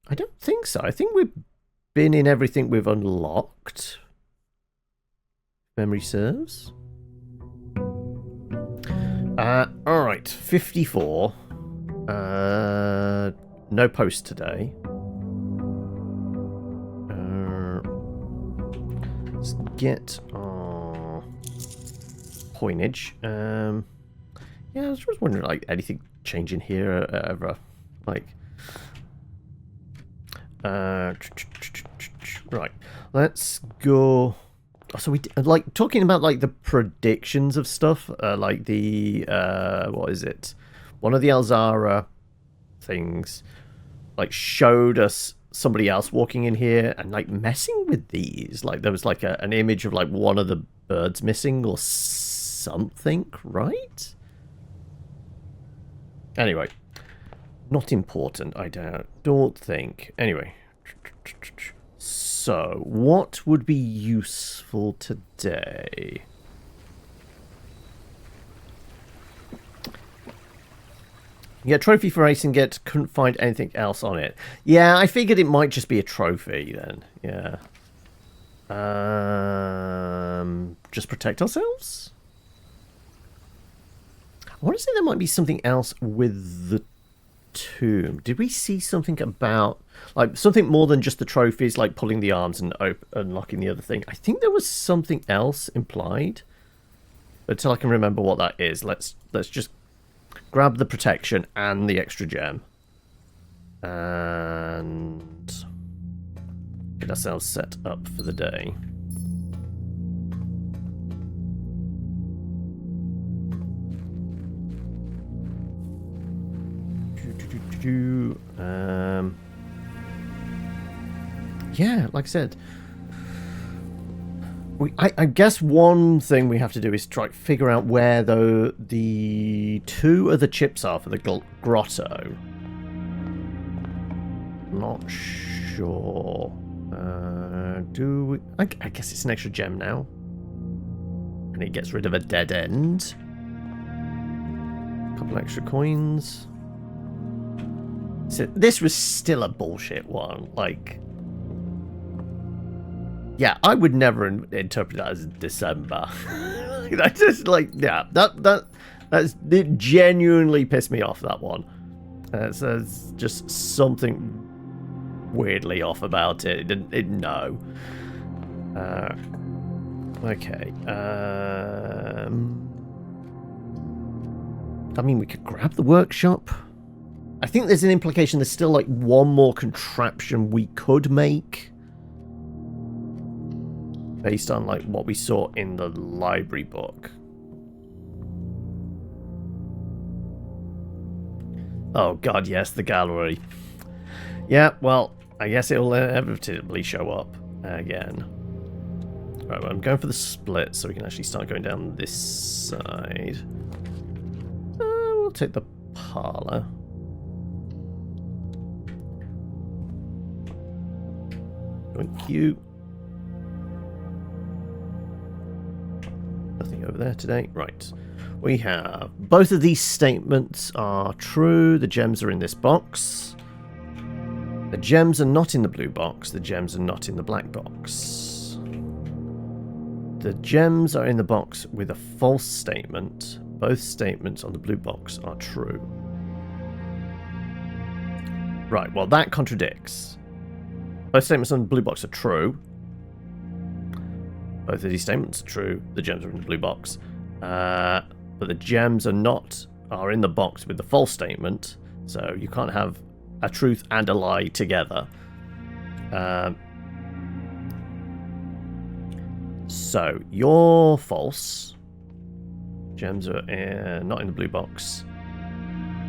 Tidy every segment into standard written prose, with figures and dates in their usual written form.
I don't think so. I think we've been in everything we've unlocked. Memory serves. Alright, 54. No post today. Let's get our coinage. Yeah, I was just wondering, like, anything changing here ever? Like, right, let's go. So we like talking about like the predictions of stuff, like the what is it? One of the Alzara things like showed us somebody else walking in here and like messing with these. Like there was like an image of like one of the birds missing or something, right? Anyway, not important. I don't think. Anyway. So, what would be useful today? Yeah, trophy for racing get couldn't find anything else on it. Yeah, I figured it might just be a trophy then. Yeah. Just protect ourselves? I want to say there might be something else with the tomb. Did we see something about like something more than just the trophies, like pulling the arms and unlocking the other thing? I think there was something else implied. But until I can remember what that is, let's just grab the protection and the extra gem and get ourselves set up for the day. Yeah, like I said, I guess one thing we have to do is try to figure out where the two other chips are for the grotto. Not sure. Do we? I guess it's an extra gem now, and it gets rid of a dead end. A couple extra coins. So this was still a bullshit one. Like, yeah, I would never interpret that as December. That's just like, yeah, it genuinely pissed me off, that one. There's just something weirdly off about it. No. Okay. I mean, we could grab the workshop. I think there's an implication there's still like one more contraption we could make based on like what we saw in the library book. Oh god, yes, the gallery. Yeah, well, I guess it'll inevitably show up again. Right, well, I'm going for the split so we can actually start going down this side. We'll take the parlour. Thank you. Nothing over there today. Right. We have both of these statements are true. The gems are in this box. The gems are not in the blue box. The gems are not in the black box. The gems are in the box with a false statement. Both statements on the blue box are true. Right, well that contradicts. Both statements on the blue box are true. Both of these statements are true. The gems are in the blue box. But the gems are in the box with the false statement. So you can't have a truth and a lie together. So you're false. Gems are not in the blue box.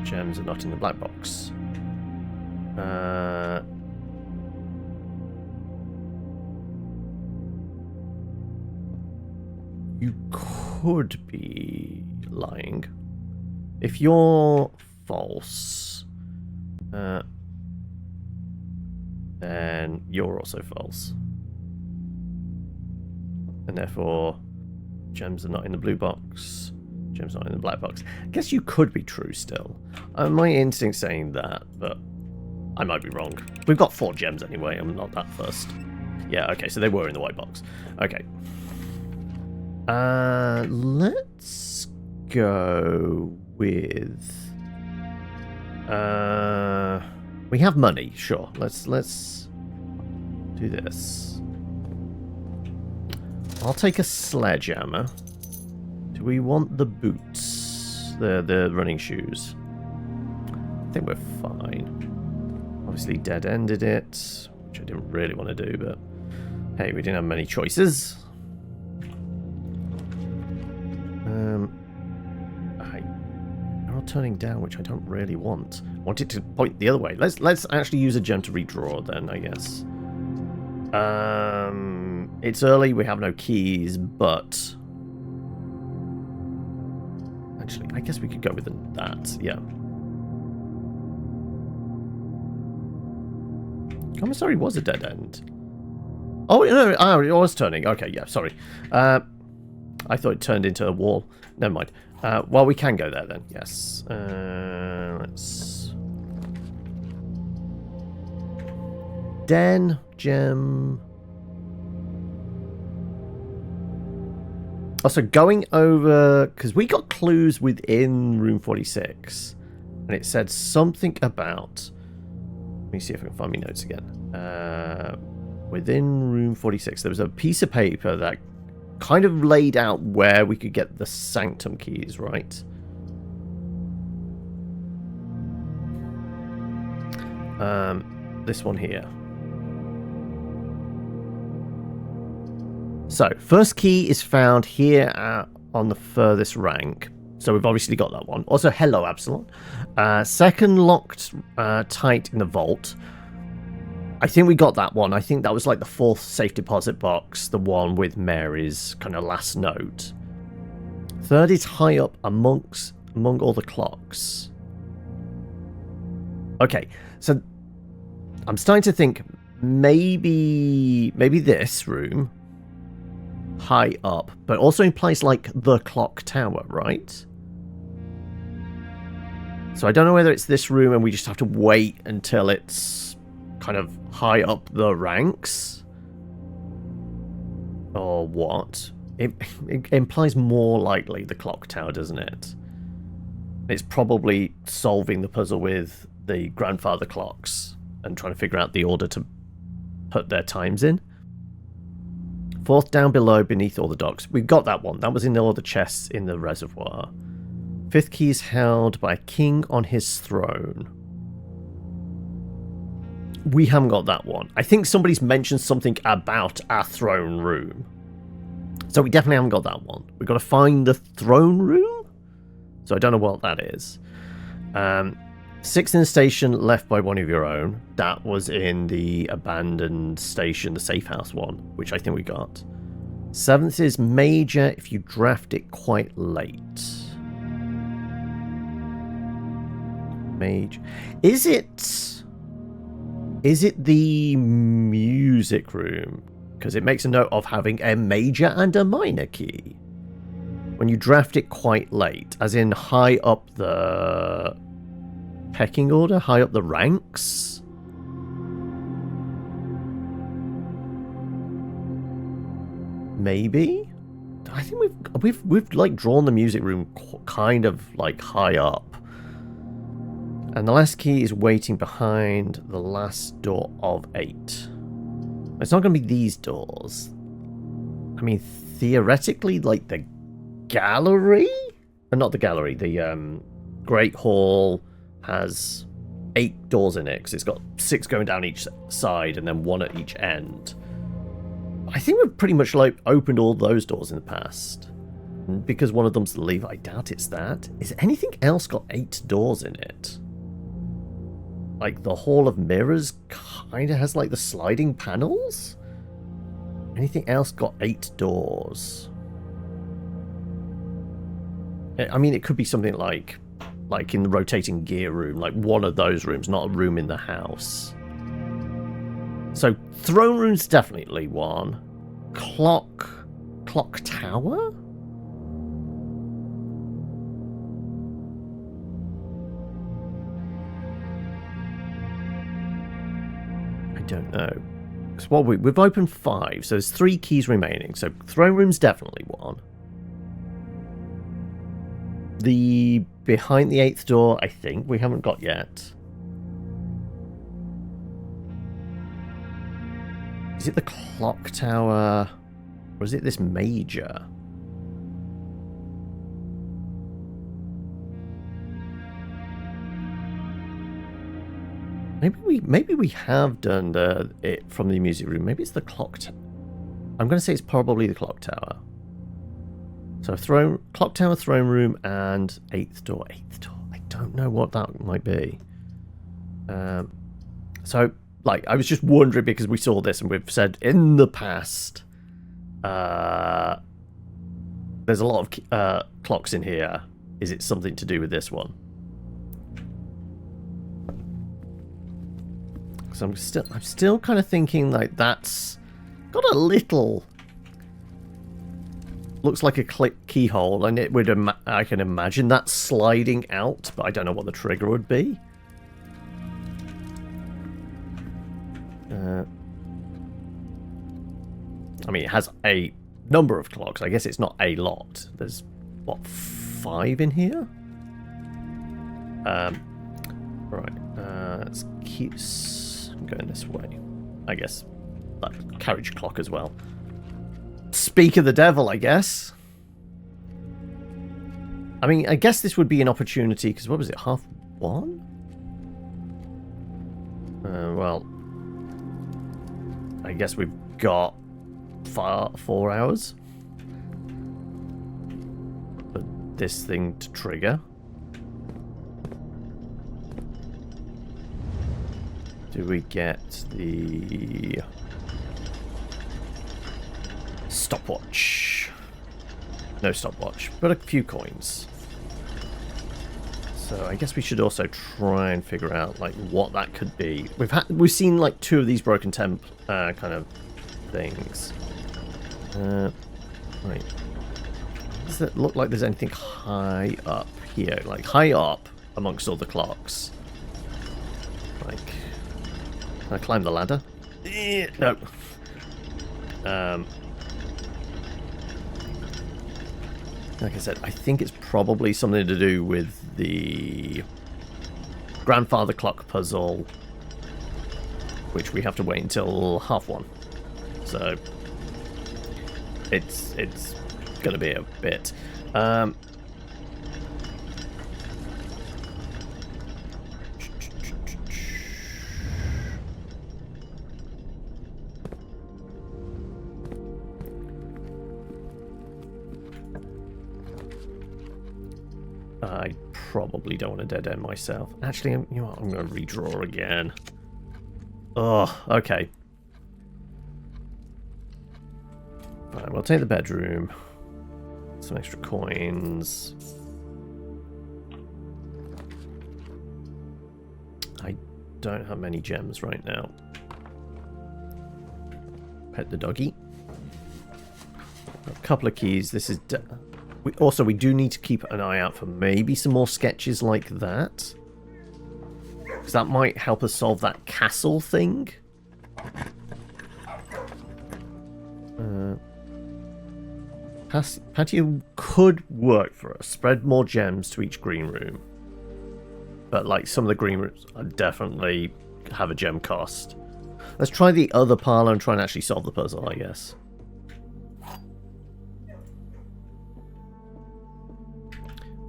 Gems are not in the black box. You could be lying. If you're false, then you're also false. And therefore, gems are not in the blue box. Gems are not in the black box. I guess you could be true still. My instinct's saying that, but I might be wrong. We've got 4 gems anyway. I'm not that fussed. Yeah, okay, so they were in the white box. Okay. Let's go with... we have money, sure. Let's do this. I'll take a sledgehammer. Do we want the boots? The running shoes? I think we're fine. Obviously dead-ended it, which I didn't really want to do, but hey, we didn't have many choices. Arrow turning down, which I don't really want. I want it to point the other way. Let's actually use a gem to redraw then, I guess. It's early, we have no keys, but actually, I guess we could go with that, yeah. Commissary was a dead end. Oh, no, it was turning. Okay, yeah, sorry. I thought it turned into a wall. Never mind. Well, we can go there then, yes. Let's... Den, gem... Also, going over... Because we got clues within room 46. And it said something about... Let me see if I can find my notes again. Within room 46, there was a piece of paper that kind of laid out where we could get the sanctum keys, right? This one here. So, first key is found here on the furthest rank. So we've obviously got that one. Also, hello, Absalon. Second locked tight in the vault. I think we got that one. I think that was like the 4th safe deposit box. The one with Mary's kind of last note. Third is high up among all the clocks. Okay, so I'm starting to think maybe this room high up, but also implies like the clock tower, right? So I don't know whether it's this room and we just have to wait until it's kind of high up the ranks, or what. It implies more likely the clock tower, doesn't it? It's probably solving the puzzle with the grandfather clocks and trying to figure out the order to put their times in. 4th down below, beneath all the docks. We've got that one. That was in all the chests in the reservoir. 5th key is held by a king on his throne. We haven't got that one. I think somebody's mentioned something about our throne room. So we definitely haven't got that one. We've got to find the throne room? So I don't know what that is. 6th in the station left by one of your own. That was in the abandoned station, the safe house one, which I think we got. 7th is major if you draft it quite late. Mage. Is it the music room? Because it makes a note of having a major and a minor key. When you draft it quite late, as in high up the pecking order, high up the ranks. Maybe. I think we've like drawn the music room kind of like high up. And the last key is waiting behind the last door of 8. It's not going to be these doors. I mean, theoretically, like the gallery? Not the gallery, the Great Hall has 8 doors in it, because it's got 6 going down each side and then 1 at each end. I think we've pretty much like opened all those doors in the past. And because one of them's the lever, I doubt it's that. Is anything else got 8 doors in it? Like the Hall of Mirrors kind of has like the sliding panels? Anything else got 8 doors? I mean, it could be something like in the rotating gear room, like one of those rooms, not a room in the house. So throne room's definitely one. Clock tower? I don't know. Because what we've opened 5, so there's 3 keys remaining. So throne room's definitely one. The behind the 8th door, I think we haven't got yet. Is it the clock tower? Or is it this major? Maybe we have done it from the music room. Maybe it's the clock tower. I'm going to say it's probably the clock tower. So clock tower, throne room, and 8th door. 8th door. I don't know what that might be. So, like, I was just wondering because we saw this and we've said in the past, there's a lot of clocks in here. Is it something to do with this one? So I'm still kind of thinking like that's got a little. Looks like a keyhole, and it would I can imagine that sliding out, but I don't know what the trigger would be. I mean, it has a number of clocks. I guess it's not a lot. There's what, 5 in here? Right. Let's keep going this way. I guess that carriage clock as well. Speak of the devil, I guess. I mean, I guess this would be an opportunity, because what was it, 1:30? Well, I guess we've got 4 hours for this thing to trigger. Do we get the stopwatch? No stopwatch, but a few coins. So I guess we should also try and figure out like what that could be. We've seen like 2 of these broken temp kind of things. Right. Does it look like there's anything high up here? Like high up amongst all the clocks. Like, can I climb the ladder? No. Like I said, I think it's probably something to do with the grandfather clock puzzle, which we have to wait until 1:30. So it's going to be a bit. I probably don't want to dead end myself. Actually, you know what? I'm going to redraw again. Oh, okay. Right, we'll take the bedroom. Some extra coins. I don't have many gems right now. Pet the doggy. A couple of keys. This is... we do need to keep an eye out for maybe some more sketches like that. Because that might help us solve that castle thing. Patio could work for us. Spread more gems to each green room. But like some of the green rooms definitely have a gem cost. Let's try the other parlor and try and actually solve the puzzle, I guess.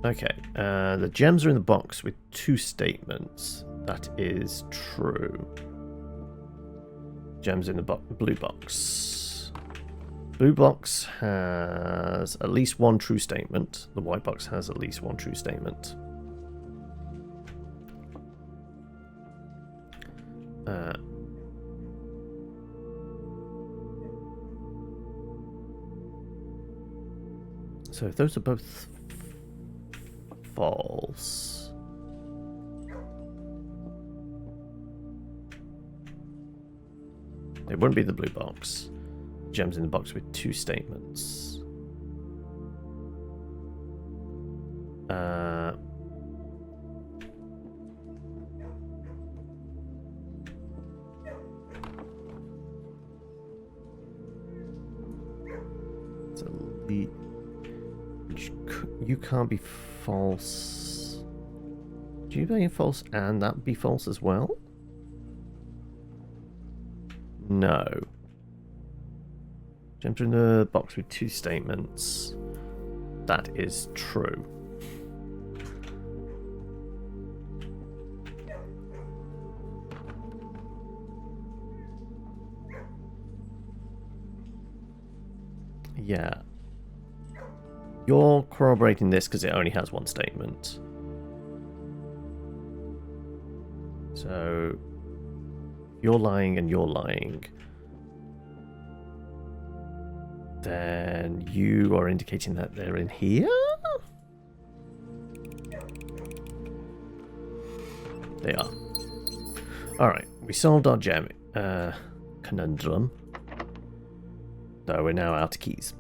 Okay, the gems are in the box with 2 statements. That is true. Gems in the blue box. Blue box has at least 1 true statement. The white box has at least 1 true statement. So if those are both false. It wouldn't be the blue box. Gems in the box with 2 statements. So you can't be false. Do you be false and that be false as well? No. Gems are in the box with 2 statements. That is true. Yeah. You're corroborating this because it only has 1 statement. So, you're lying and you're lying. Then you are indicating that they're in here? They are. Alright, we solved our gem conundrum. So we're now out of keys.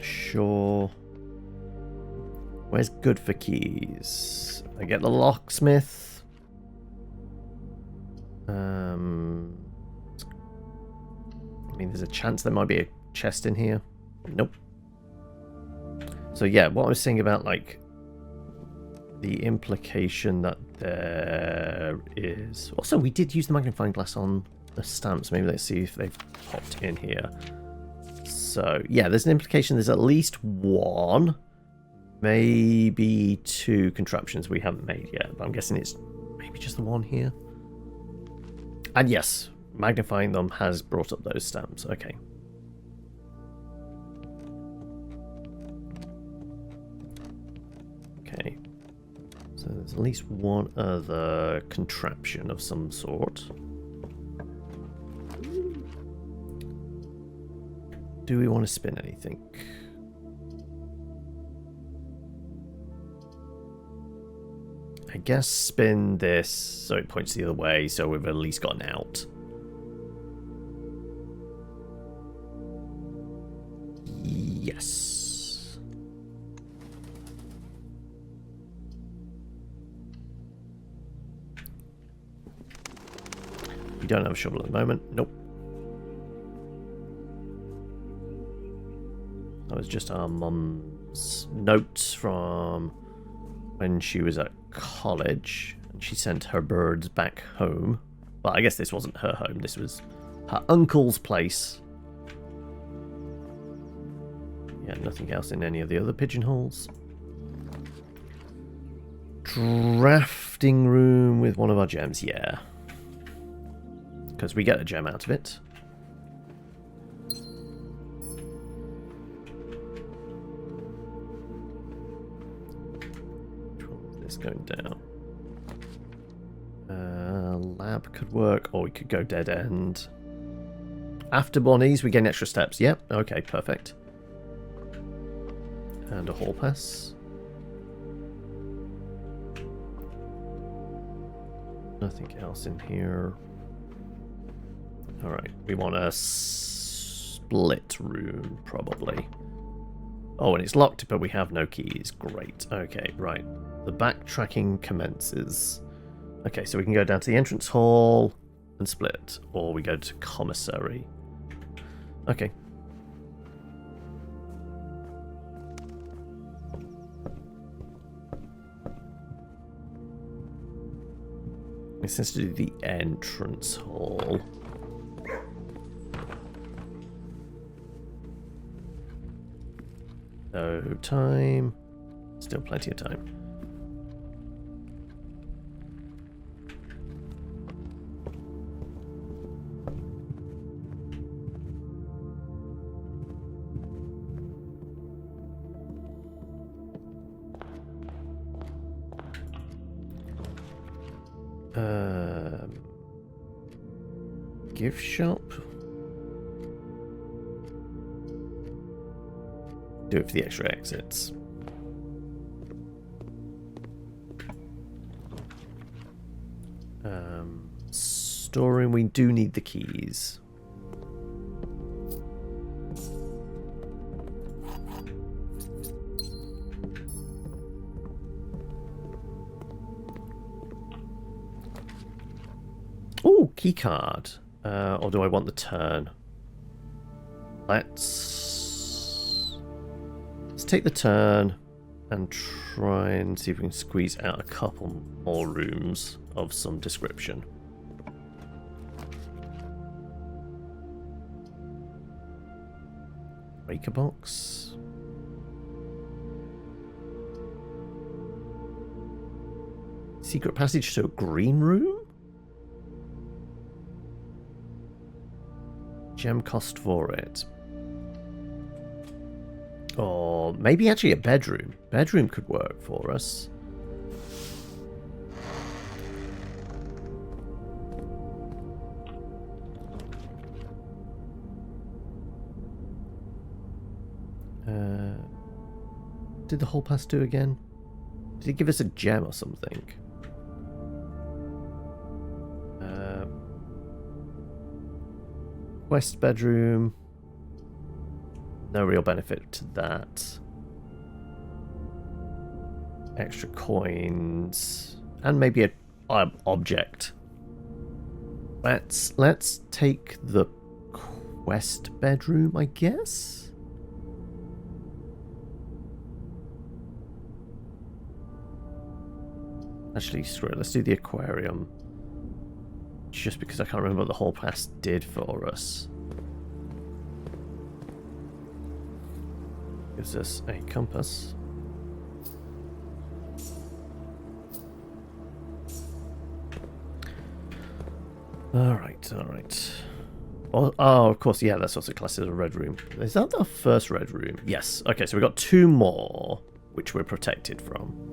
Sure. Where's good for keys? I get the locksmith. I mean, there's a chance there might be a chest in here. Nope. So yeah, what I was saying about like the implication that there is. Also, we did use the magnifying glass on the stamps. Maybe let's see if they've popped in here. So yeah, there's an implication. There's at least 1. Maybe 2 contraptions we haven't made yet, but I'm guessing it's maybe just the 1 here. And yes, magnifying them has brought up those stamps. Okay. Okay. So there's at least 1 other contraption of some sort. Do we want to spin anything? I guess spin this so it points the other way, so we've at least got an out. Yes. We don't have a shovel at the moment. Nope. That was just our mum's notes from when she was at college, and she sent her birds back home. Well, I guess this wasn't her home, this was her uncle's place. Yeah, nothing else in any of the other pigeonholes. Drafting room with one of our gems, yeah. Because we get a gem out of it. Going down. Lab could work, or we could go dead end. After Bonnie's, we gain extra steps. Yep, okay, perfect. And a hall pass. Nothing else in here. Alright, we want a split room, probably. Oh, and it's locked, but we have no keys. Great. Okay, right. The backtracking commences. Okay, so we can go down to the entrance hall and split, or we go to commissary. Okay. This has to do the entrance hall. No time. Still plenty of time. Gift shop. Do it for the extra exits. Storeroom, we do need the keys. Key card. Or do I want the turn? Let's take the turn and try and see if we can squeeze out a couple more rooms of some description. Breaker box. Secret passage to a green room? Gem cost for it. Or maybe actually a bedroom. Bedroom could work for us. Did the hall pass do again? Did he give us a gem or something? West bedroom. No real benefit to that. Extra coins. And maybe a object. Let's take the quest bedroom, I guess? Actually, screw it. Let's do the aquarium. Just because I can't remember what the hall pass did for us. Gives us a compass. Alright, alright. Oh, of course, yeah, that's also classed as a red room. Is that the first red room? Yes. Okay, so we've got two more, which we're protected from.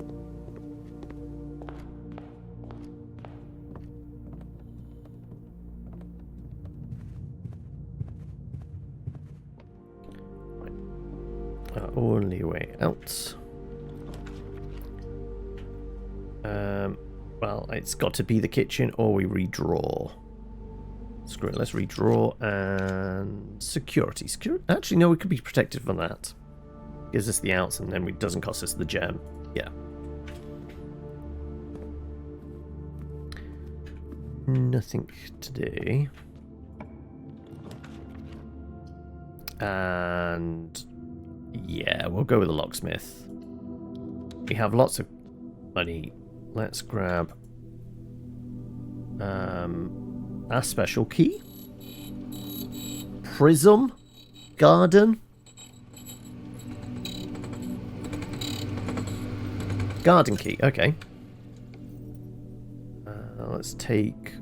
Only way out. Well, it's got to be the kitchen or we redraw. Screw it, let's redraw and security. Actually, no, we could be protected from that. Gives us the outs and then it doesn't cost us the gem. Yeah. Nothing today. And yeah, we'll go with the locksmith. We have lots of money. Let's grab our special key. Prism. Garden. Garden key, okay. Let's take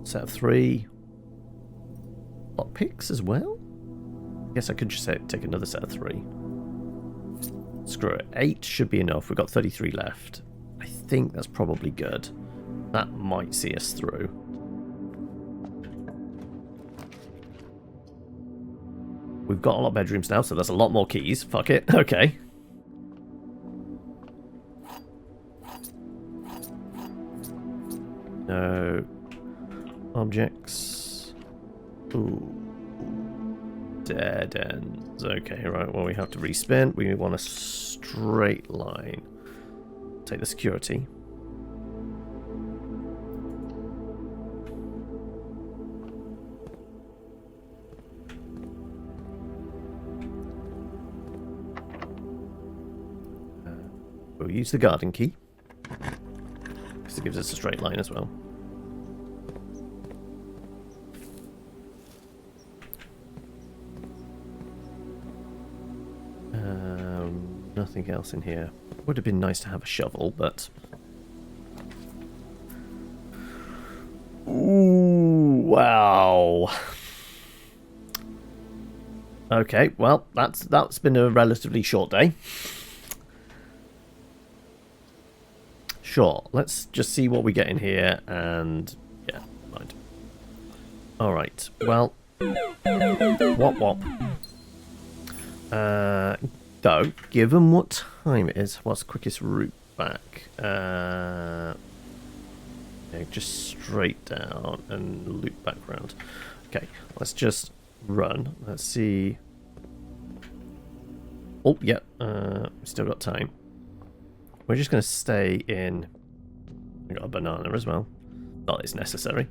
set of 3 lockpicks as well. I guess I could just take another set of 3. Screw it. 8 should be enough. We've got 33 left. I think that's probably good. That might see us through. We've got a lot of bedrooms now, so there's a lot more keys. Fuck it. Okay. No objects. Ooh. Dead ends. Okay, right. Well, we have to respin. We want a straight line. Take the security. We'll use the garden key. Because it gives us a straight line as well. Nothing else in here. Would have been nice to have a shovel, but... Ooh, wow. Okay, well, that's been a relatively short day. Sure, let's just see what we get in here, and... yeah, mind. Alright, well... Wop. Though, given what time it is, what's the quickest route back? Yeah, just straight down and loop back around. Okay, let's just run. Let's see. Oh, yeah, we've still got time. We're just going to stay in We got a banana as well. Not as necessary.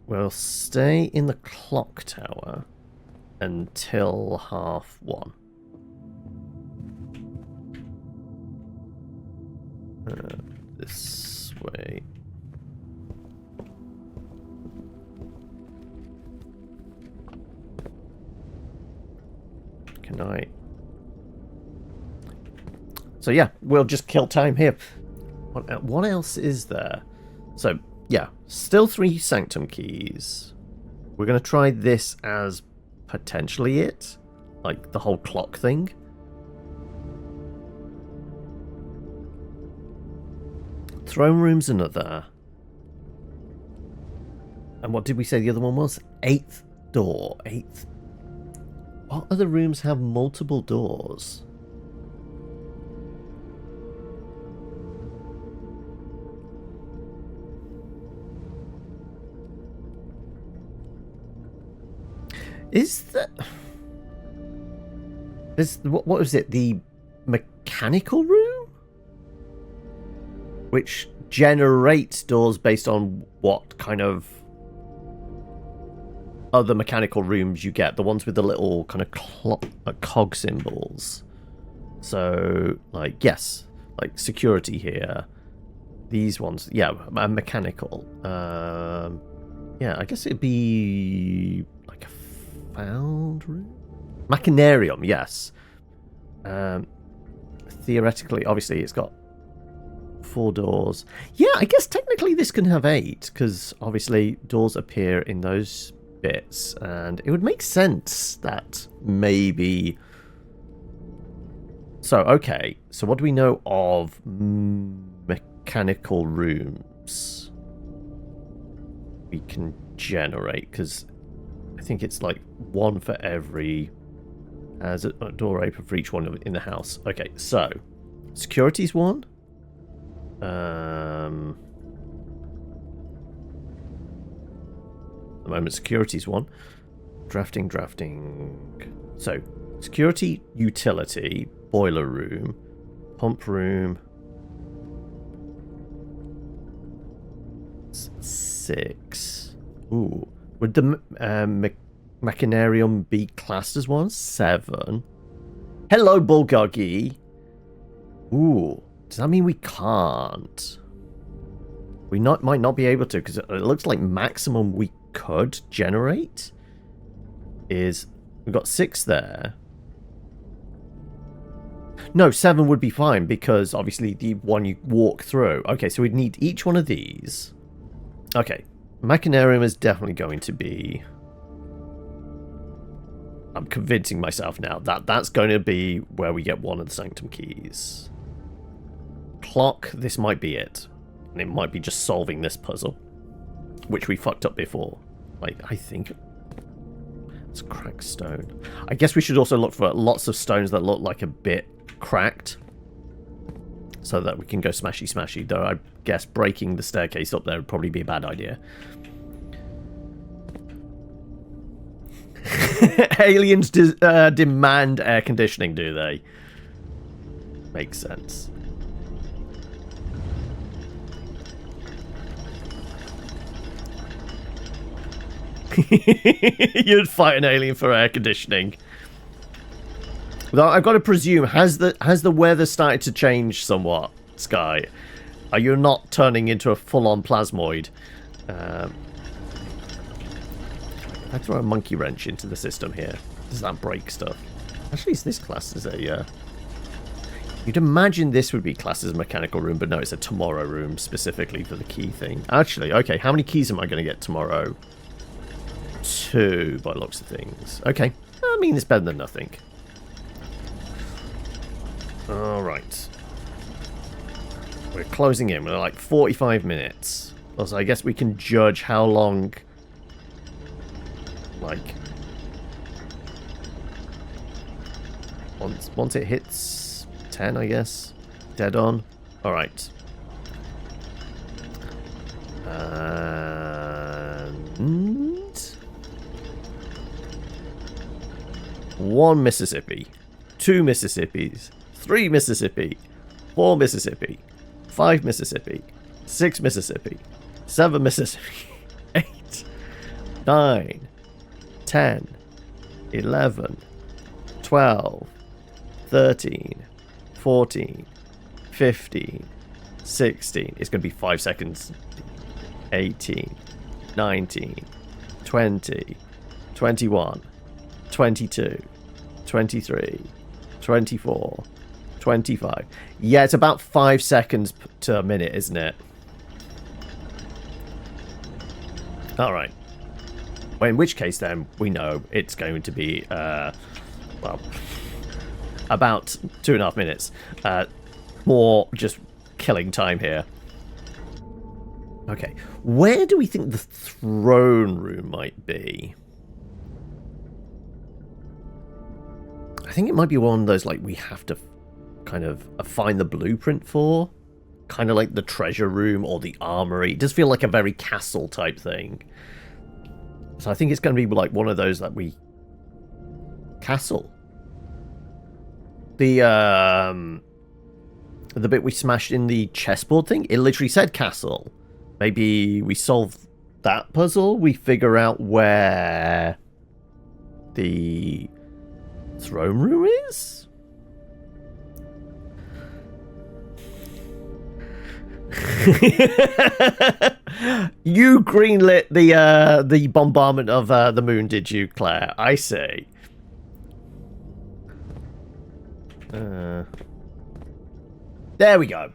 We'll stay in the clock tower until 1:30. This way. Can I? So yeah, we'll just kill time here. What else is there? So yeah, still 3 sanctum keys. We're going to try this as potentially it. Like the whole clock thing. Throne room's another. And what did we say the other one was? 8th door. 8th. What other rooms have multiple doors? Is that... what was it? The mechanical room? Which generates doors based on what kind of other mechanical rooms you get. The ones with the little kind of cog symbols. So, like, yes. Like, security here. These ones. Yeah, mechanical. Yeah, I guess it'd be... like a found room? Machinarium, yes. Theoretically, obviously, it's got 4 doors. Yeah, I guess technically this can have 8, because obviously doors appear in those bits, and it would make sense that maybe... So, okay, so what do we know of mechanical rooms we can generate? Because I think it's like 1 for every... As a door open for each one in the house. Okay, so security's 1. At the moment, security's 1. Drafting. So, security, utility, boiler room, pump room. 6. Ooh. Would the Machinarium be classed as 1? 7. Hello, Bulgogi. Ooh. Does that mean we can't? We might not be able to, because it looks like maximum we could generate is... We've got 6 there. No, 7 would be fine, because obviously the one you walk through. Okay, so we'd need each one of these. Okay. Machinarium is definitely going to be... I'm convincing myself now that that's going to be where we get one of the sanctum keys. Clock, this might be it. And it might be just solving this puzzle, which we fucked up before. Like, I think... It's cracked stone. I guess we should also look for lots of stones that look like a bit cracked, so that we can go smashy, though I guess breaking the staircase up there would probably be a bad idea. Aliens demand air conditioning, do they? Makes sense. You'd fight an alien for air conditioning. Though I've got to presume, has the weather started to change somewhat, Sky? Are you not turning into a full-on plasmoid? I throw a monkey wrench into the system here. Does that break stuff? Actually, is this class as a... You'd imagine this would be classed as a mechanical room, but no, it's a tomorrow room specifically for the key thing. Actually, okay, how many keys am I going to get tomorrow? 2, by the looks of things. Okay, I mean, it's better than nothing. Alright. We're closing in. We're like 45 minutes. Also, I guess we can judge how long... Like... Once it hits 10, I guess. Dead on. Alright. And... 1 Mississippi. 2 Mississippis. 3 Mississippi. 4 Mississippi. 5 Mississippi. 6 Mississippi, 7 Mississippi, 8, 9, 10, 11, 12, 13, 14, 15, 16. It's going to be 5 seconds. 18, 19, 20, 21, 22, 23, 24, 25. Yeah, it's about 5 seconds to a minute, isn't it? Alright. Well, in which case, then, we know it's going to be, well, about 2.5 minutes. More just killing time here. Okay, where do we think the throne room might be? I think it might be one of those, like, we have to kind of find the blueprint for. Kind of like the treasure room or the armory. It does feel like a very castle type thing. So I think it's going to be like one of those that we... Castle. The bit we smashed in the chessboard thing, it literally said castle. Maybe we solve that puzzle, we figure out where the throne room is? You greenlit the bombardment of the moon, did you, Claire? I see. There we go.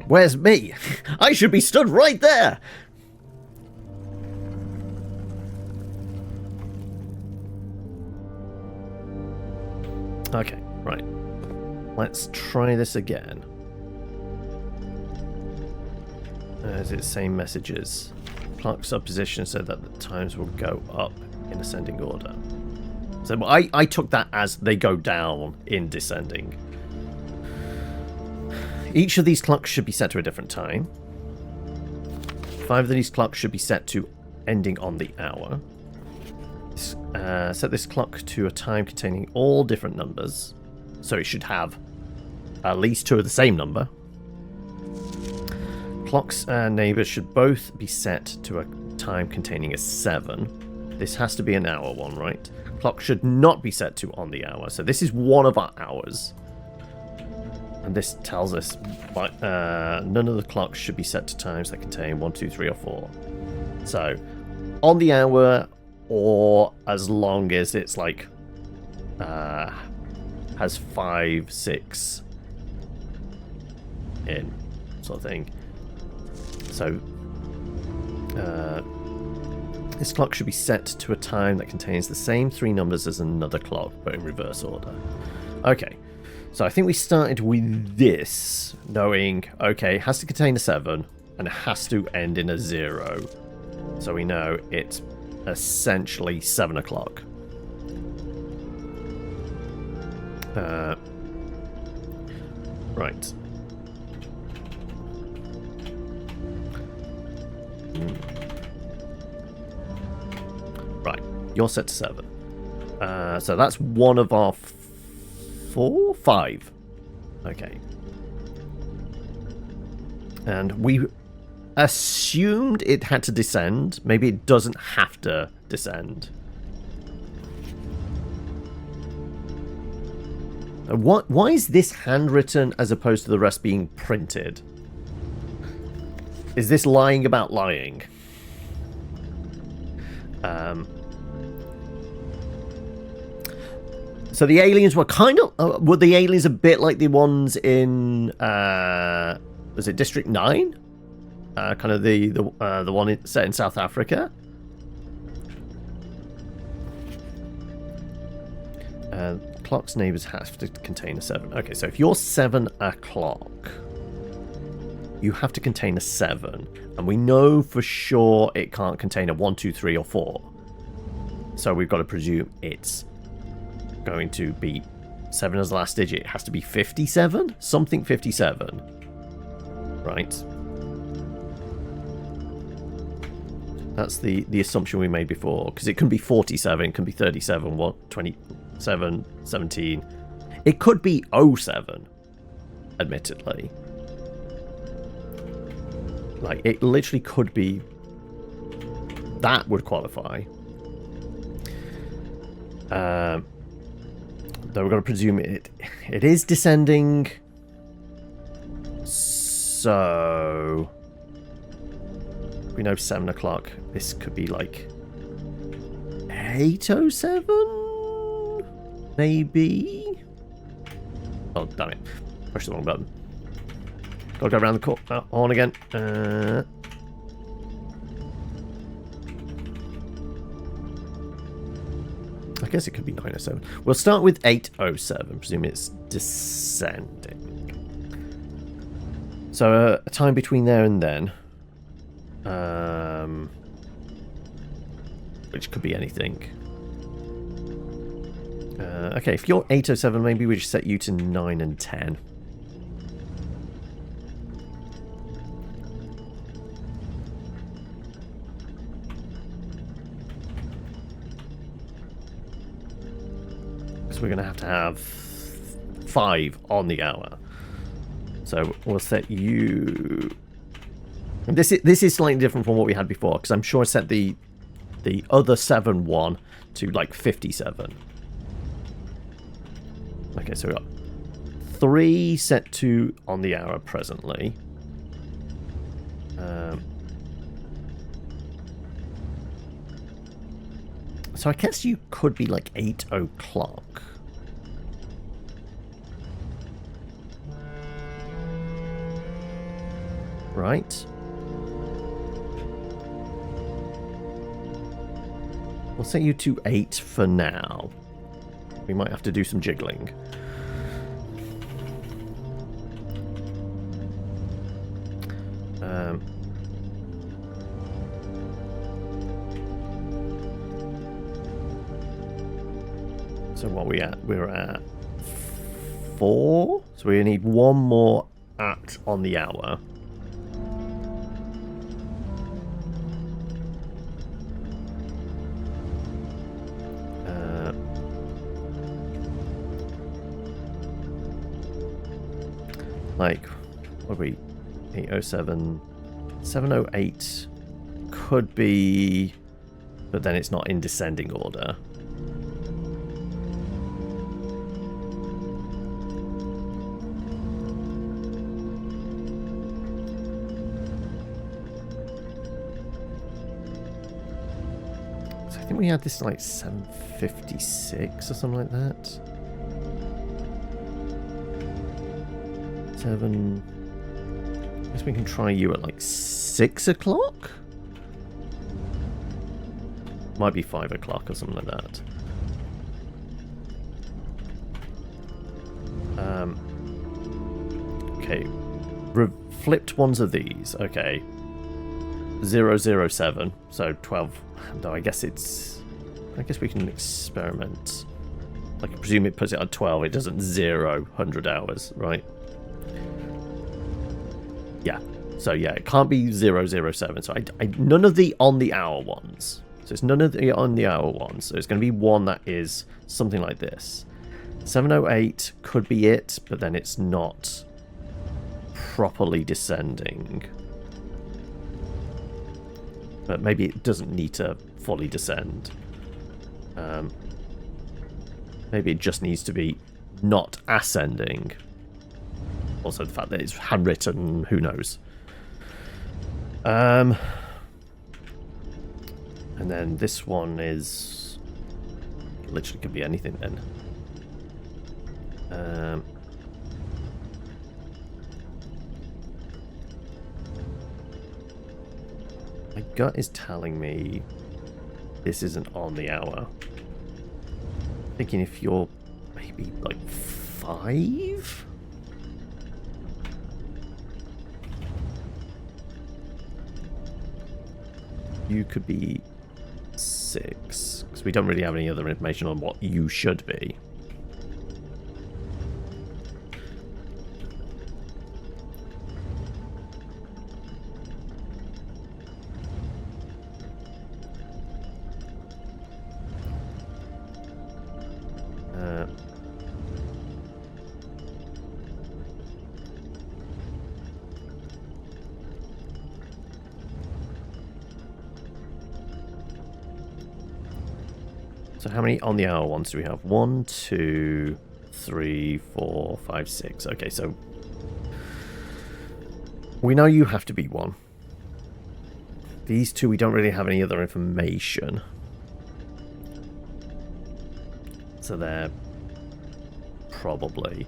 Where's me? I should be stood right there. Okay, right. Let's try this again. Is it same messages? Clock supposition said that the times will go up in ascending order. So I took that as they go down in descending. Each of these clocks should be set to a different time. 5 of these clocks should be set to ending on the hour. Set this clock to a time containing all different numbers. So it should have at least 2 of the same number. Clocks and neighbours should both be set to a time containing a 7. This has to be an hour one, right? Clock should not be set to on the hour. So this is one of our hours. And this tells us none of the clocks should be set to times that contain 1, 2, 3, or 4. So, on the hour, or as long as it's like has 5, 6 in, sort of thing. So, this clock should be set to a time that contains the same 3 numbers as another clock, but in reverse order. Okay. So I think we started with this, knowing, okay, it has to contain a 7, and it has to end in a 0. So we know it's essentially 7 o'clock. Right. Right, you're set to 7. So that's one of our 4? 5. Okay. And we assumed it had to descend. Maybe it doesn't have to descend. Why is this handwritten as opposed to the rest being printed? Is this lying about lying? So the aliens were kind of... were the aliens a bit like the ones in... was it District 9? Kind of the one set in South Africa? Clock's neighbours have to contain a 7. Okay, so if you're 7 o'clock, you have to contain a 7. And we know for sure it can't contain a 1, 2, 3, or 4. So we've got to presume it's going to be 7 as the last digit. It has to be 57? Something 57. Right. That's the assumption we made before, because it can be 47, it can be 37, what, 27, 17. It could be 07, admittedly. Like, it literally could be... That would qualify. Though we're going to presume it is descending. So... We know 7 o'clock. This could be like 8:07, maybe. Oh damn it! Push the wrong button. Gotta go around the corner. Oh, on again. I guess it could be 9:07. We'll start with 8:07. Presume it's descending. So a time between there and then. Which could be anything. Okay, if you're 8:07, maybe we just set you to 9 and 10. Because we're going to have 5 on the hour. So we'll set you... And this is slightly different from what we had before, because I'm sure I set the other 7 one to like 57. Okay, so we got 3 set to on the hour presently. So I guess you could be like 8 o'clock. Right? We'll set you to 8 for now. We might have to do some jiggling. So what are we at? We're at 4. So we need 1 more at on the hour. Like, what are we? 8:07, 7:08 could be, but then it's not in descending order. So I think we had this like 7:56 or something like that. 7. I guess we can try you at like 6 o'clock? Might be 5 o'clock or something like that. Okay. Flipped ones of these. Okay. 007. So 12. Though I guess it's... I guess we can experiment. Like, I presume it puts it on 12. It doesn't 100 hours, right? Yeah, so yeah, it can't be 007. So I none of the on the hour ones. So it's none of the on the hour ones. So it's going to be one that is something like this. 7:08 could be it, but then it's not properly descending. But maybe it doesn't need to fully descend. Maybe it just needs to be not ascending. Also, the fact that it's handwritten, who knows. And then this one is... literally could be anything then. My gut is telling me this isn't on the hour. I'm thinking if you're maybe like 5? You could be 6, because we don't really have any other information on what you should be. So how many on the hour ones do we have? 1, 2, 3, 4, 5, 6. Okay, so we know you have to be one. These two, we don't really have any other information. So they're probably...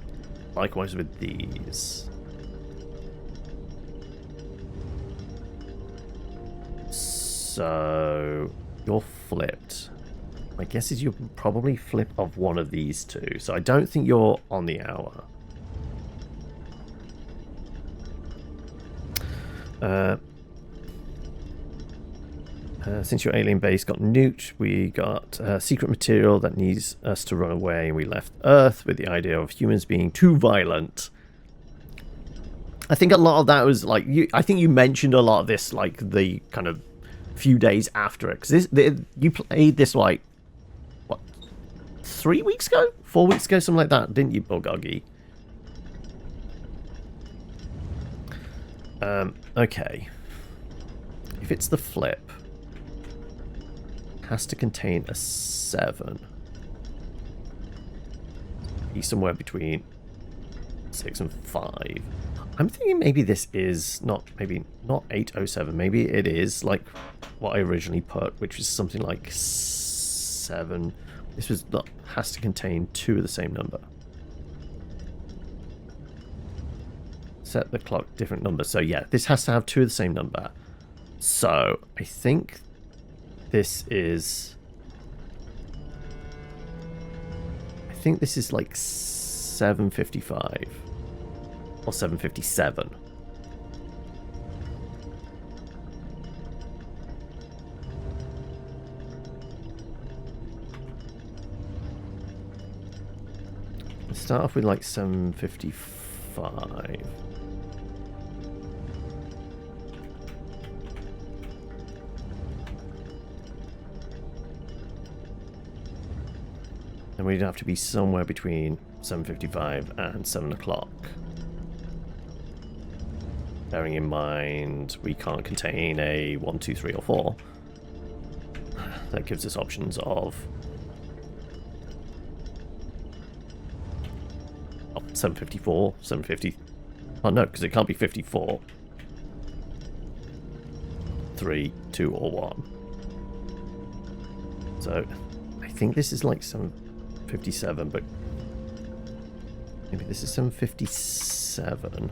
Likewise with these. So you're flipped. My guess is you'll probably flip of one of these two. So I don't think you're on the hour. Since your alien base got nuked, we got secret material that needs us to run away, and we left Earth with the idea of humans being too violent. I think a lot of that was like I think you mentioned a lot of this like the kind of few days after it, because you played this like what 3 weeks ago, 4 weeks ago, something like that, didn't you, Bulgogi? Okay. If it's the flip. Has to contain a 7. Be somewhere between 6 and 5. I'm thinking maybe this is not 807. Maybe it is like what I originally put, which was something like 7. This was not, has to contain 2 of the same number. Set the clock different number. So yeah, this has to have 2 of the same number. So I think this is... I think this is like 755 or 757. Let's start off with like 755. And we'd have to be somewhere between 7:55 and 7 o'clock. Bearing in mind we can't contain a 1, 2, 3, or 4. That gives us options of 7:54, 7:50. Oh no, because it can't be 54. 3, 2, or 1. So I think this is like 7:57, but maybe this is 7:57,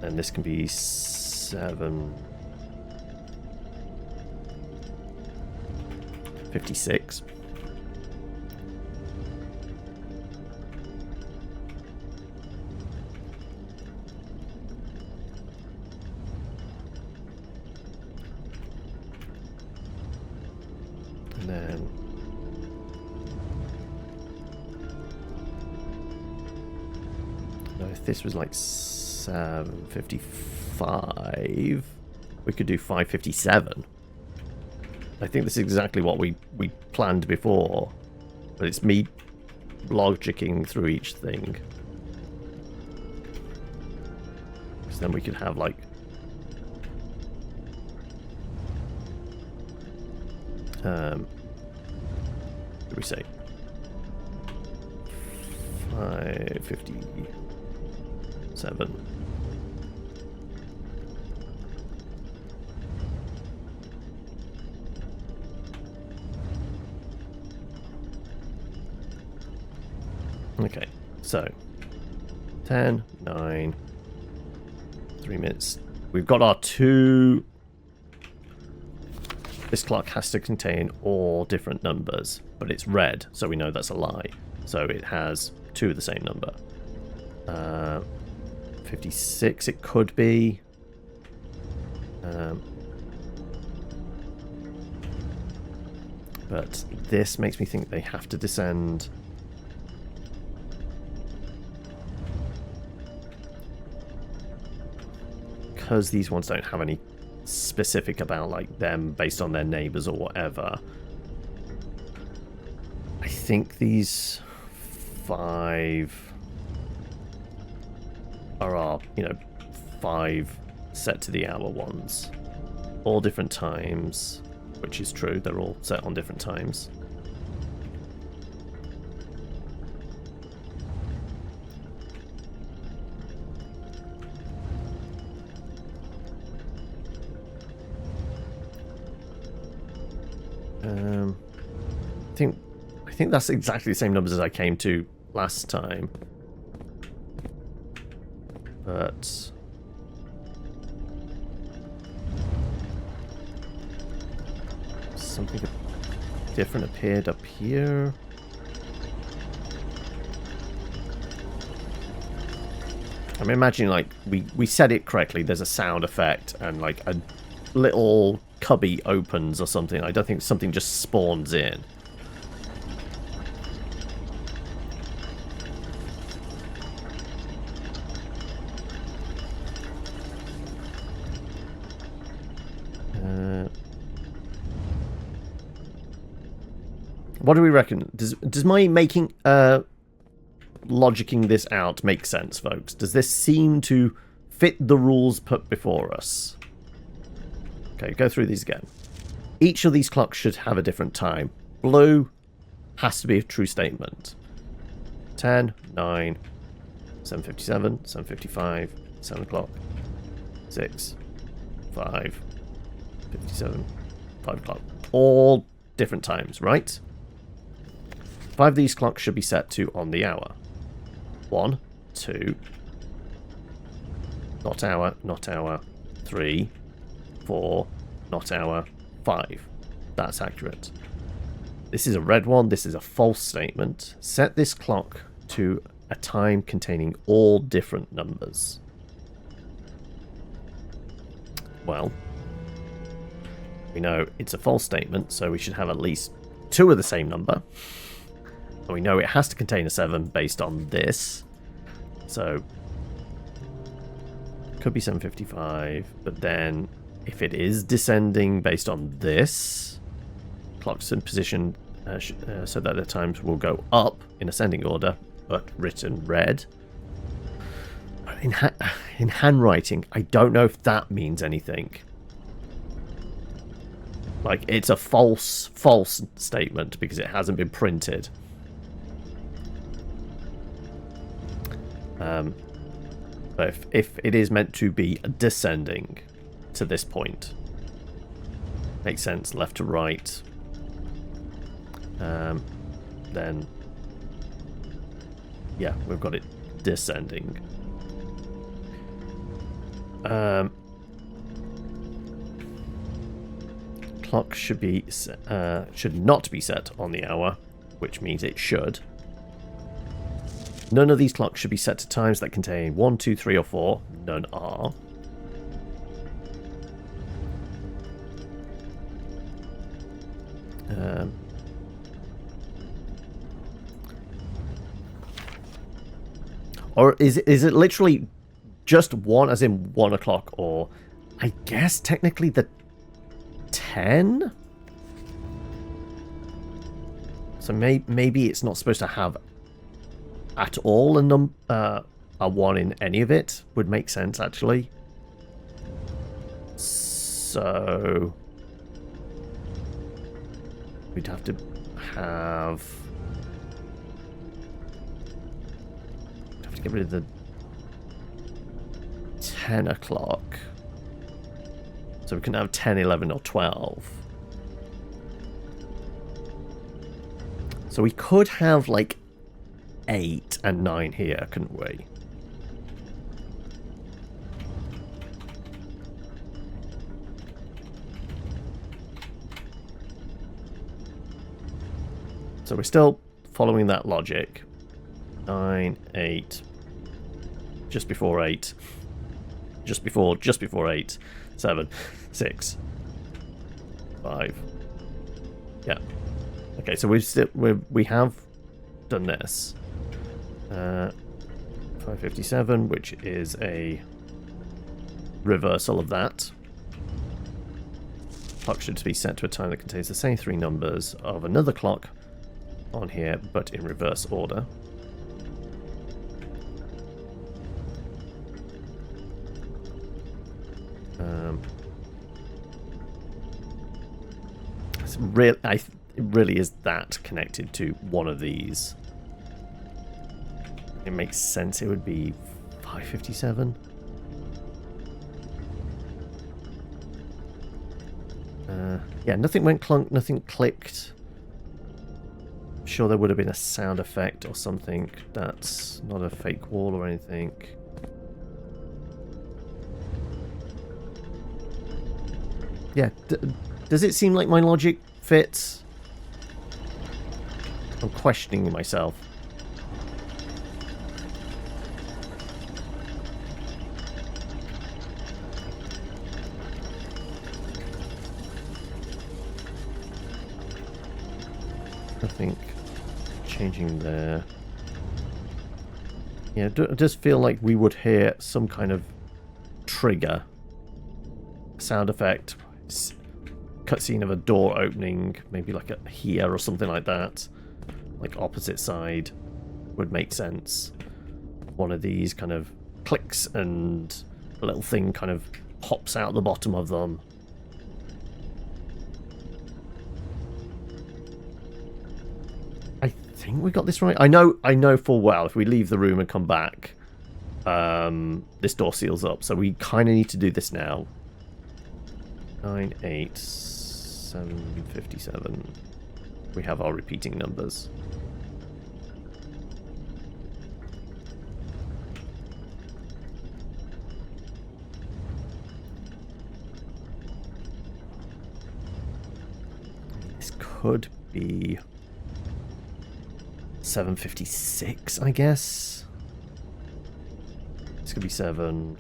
and this can be 7:56. And then if this was like 7:55, we could do 5:57. I think this is exactly what we planned before, but it's me logicking through each thing. Because then we could have like what did we say? 5:57. Okay, so 10, 9, 3 minutes. We've got our 2. This clock has to contain all different numbers, but it's red, so we know that's a lie. So it has 2 of the same number. 56 it could be. But this makes me think they have to descend. Because these ones don't have any specific about like them based on their neighbors or whatever. I think these 5 are our, 5 set to the hour ones. All different times, which is true, they're all set on different times. I think that's exactly the same numbers as I came to last time. But something different appeared up here. I'm imagining like we said it correctly. There's a sound effect and like a little cubby opens or something. I don't think something just spawns in. What do we reckon? Does my making logicking this out make sense, folks? Does this seem to fit the rules put before us? Okay, go through these again. Each of these clocks should have a different time. Blue has to be a true statement. 10, 9, 7:57, 7:55, 7 o'clock, 6, 5, 57, 5 o'clock. All different times, right? 5 of these clocks should be set to on the hour. 1, 2, not hour, not hour. 3, 4, not hour. 5. That's accurate. This is a red one. This is a false statement. Set this clock to a time containing all different numbers. Well, we know it's a false statement, so we should have at least 2 of the same number. And we know it has to contain a 7 based on this. So, could be 7:55, but then if it is descending based on this, clocks in position so that the times will go up in ascending order, but written red. In handwriting, I don't know if that means anything. Like, it's a false statement because it hasn't been printed. But if it is meant to be descending to this point, makes sense, left to right, then yeah, we've got it descending. Clock should not be set on the hour, which means it should. None of these clocks should be set to times that contain 1, 2, 3, or 4. None are. Or is it literally just 1, as in 1 o'clock, or I guess technically the 10? So maybe it's not supposed to have at all a 1 in any of it. Would make sense, actually. So we'd have to get rid of the 10 o'clock. So we can have 10, 11, or 12. So we could have, like, 8 and 9 here, couldn't we? So we're still following that logic. 9, 8, just before 8, just before 8, 7, 6, 5. Yeah. Okay, so we have done this. 5:57, which is a reversal of that. Clock should be set to a time that contains the same 3 numbers of another clock on here, but in reverse order. It really is that connected to one of these. It makes sense it would be 5:57. Yeah, nothing went clunk, nothing clicked. I'm sure there would have been a sound effect or something. That's not a fake wall or anything. Yeah, does it seem like my logic fits? I'm questioning myself. Nothing changing there. Yeah, it does feel like we would hear some kind of trigger. Sound effect. Cutscene of a door opening. Maybe like a here or something like that. Like opposite side would make sense. One of these kind of clicks and a little thing kind of pops out the bottom of them. I think we got this right. I know full well if we leave the room and come back, this door seals up. So we kind of need to do this now. 9, 8, 7, 57. We have our repeating numbers. This could be 756, I guess. This could be 7.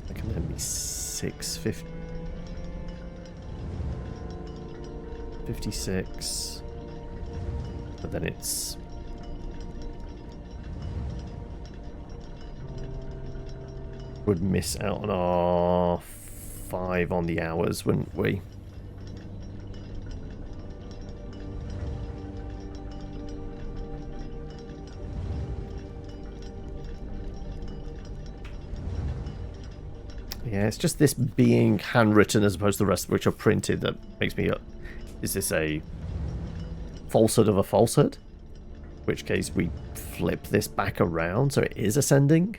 That can then be 650. 56. But then it's would miss out on our 5 on the hours, wouldn't we? Yeah, it's just this being handwritten as opposed to the rest of which are printed that makes me... Is this a falsehood of a falsehood? In which case we flip this back around so it is ascending?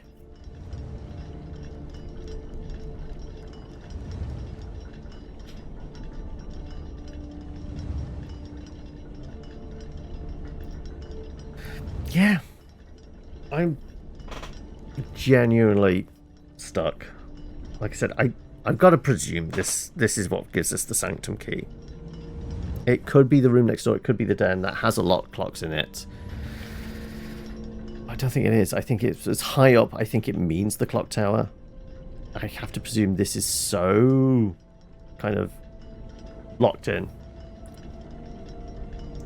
Yeah, I'm genuinely stuck. Like I said, I've got to presume this is what gives us the sanctum key. It could be the room next door. It could be the den that has a lot of clocks in it. I don't think it is. I think it's high up. I think it means the clock tower. I have to presume this is so kind of locked in.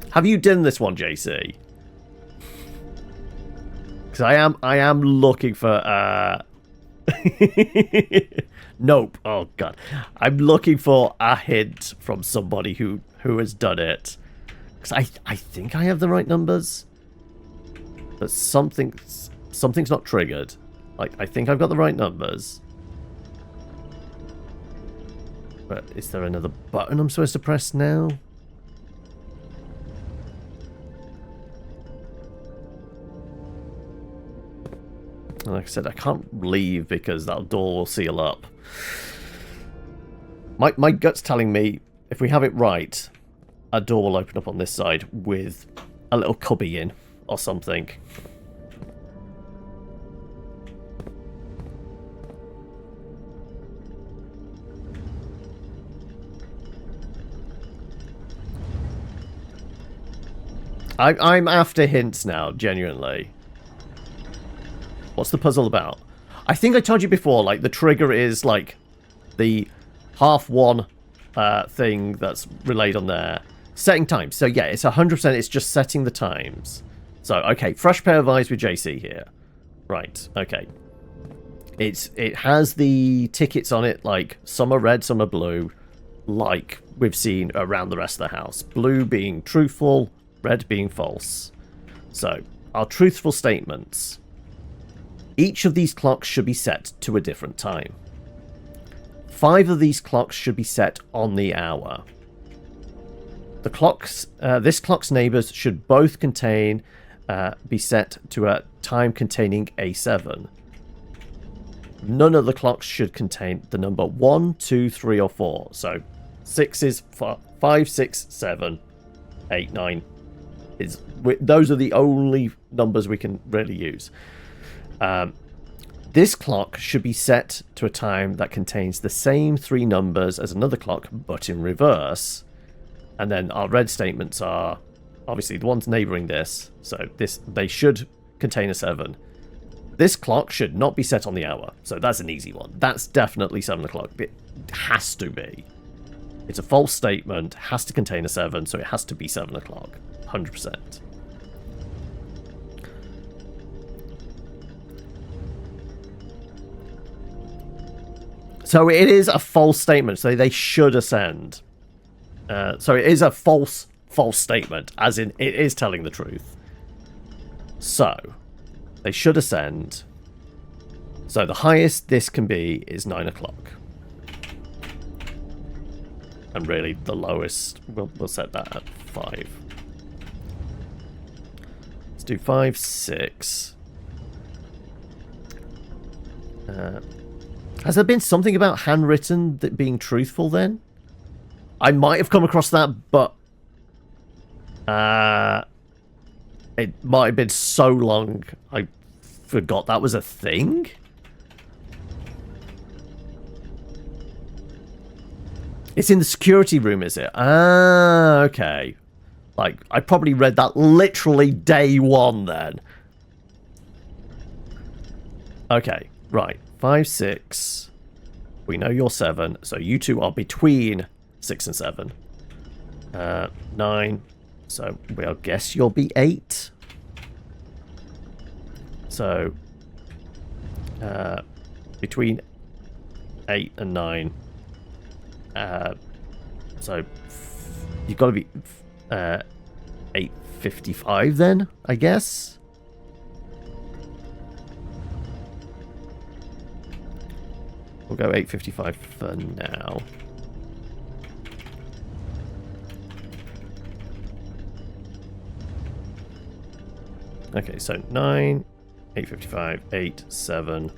Have you done this one, JC? Because I am looking for nope. Oh god. I'm looking for a hint from somebody who has done it. Because I think I have the right numbers. But something's not triggered. Like, I think I've got the right numbers. But is there another button I'm supposed to press now? Like I said, I can't leave because that door will seal up. My gut's telling me, if we have it right, a door will open up on this side with a little cubby in or something. I'm after hints now, genuinely. What's the puzzle about? I think I told you before, like, the trigger is, like, the half-1 thing that's relayed on there. Setting times. So, yeah, it's 100%, it's just setting the times. So, okay, fresh pair of eyes with JC here. Right, okay. It has the tickets on it, like, some are red, some are blue, like we've seen around the rest of the house. Blue being truthful, red being false. So, our truthful statements. Each of these clocks should be set to a different time. 5 of these clocks should be set on the hour. the clocks, this clock's neighbors should both contain, be set to a time containing A7. None of the clocks should contain the number 1, 2, 3, or 4. So 6 is 5, 6, 7, 8, 9. Those are the only numbers we can really use. This clock should be set to a time that contains the same 3 numbers as another clock, but in reverse. And then our red statements are obviously the ones neighboring this. So they should contain a 7. This clock should not be set on the hour. So that's an easy one. That's definitely 7 o'clock. It has to be. It's a false statement, has to contain a 7, so it has to be 7 o'clock. 100%. So it is a false statement, so they should ascend. So it is a false statement, as in it is telling the truth. So they should ascend. So the highest this can be is 9 o'clock. And really the lowest, we'll set that at 5. Let's do 5, 6. Has there been something about handwritten that being truthful then? I might have come across that, but it might have been so long I forgot that was a thing. It's in the security room, is it? Ah, okay. Like, I probably read that literally day 1 then. Okay, right. 5, 6. We know you're 7, so you two are between 6 and 7. 9. So we'll guess you'll be 8. So between 8 and 9. So you've got to be 8:55 then, I guess. We'll go 8:55 for now. Okay, so 9, 8:55, 8, 7.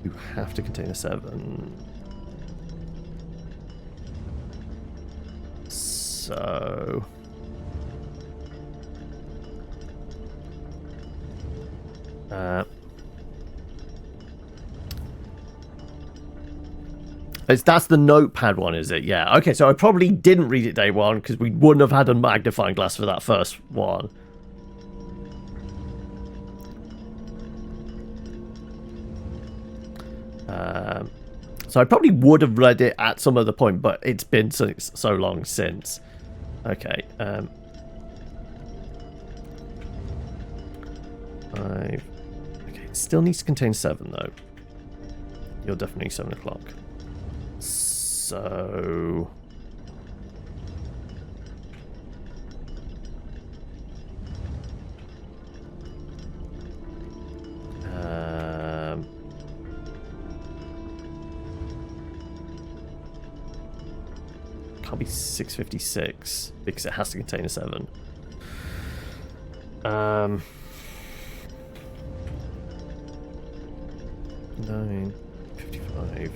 You have to contain a 7. So that's the notepad one, is it? Yeah. Okay, so I probably didn't read it day 1 because we wouldn't have had a magnifying glass for that first one. So I probably would have read it at some other point, but it's been so long since. Okay. 5. Okay, it still needs to contain 7 though. You're definitely 7 o'clock. So can't be 6:56 because it has to contain a 7. 9:55.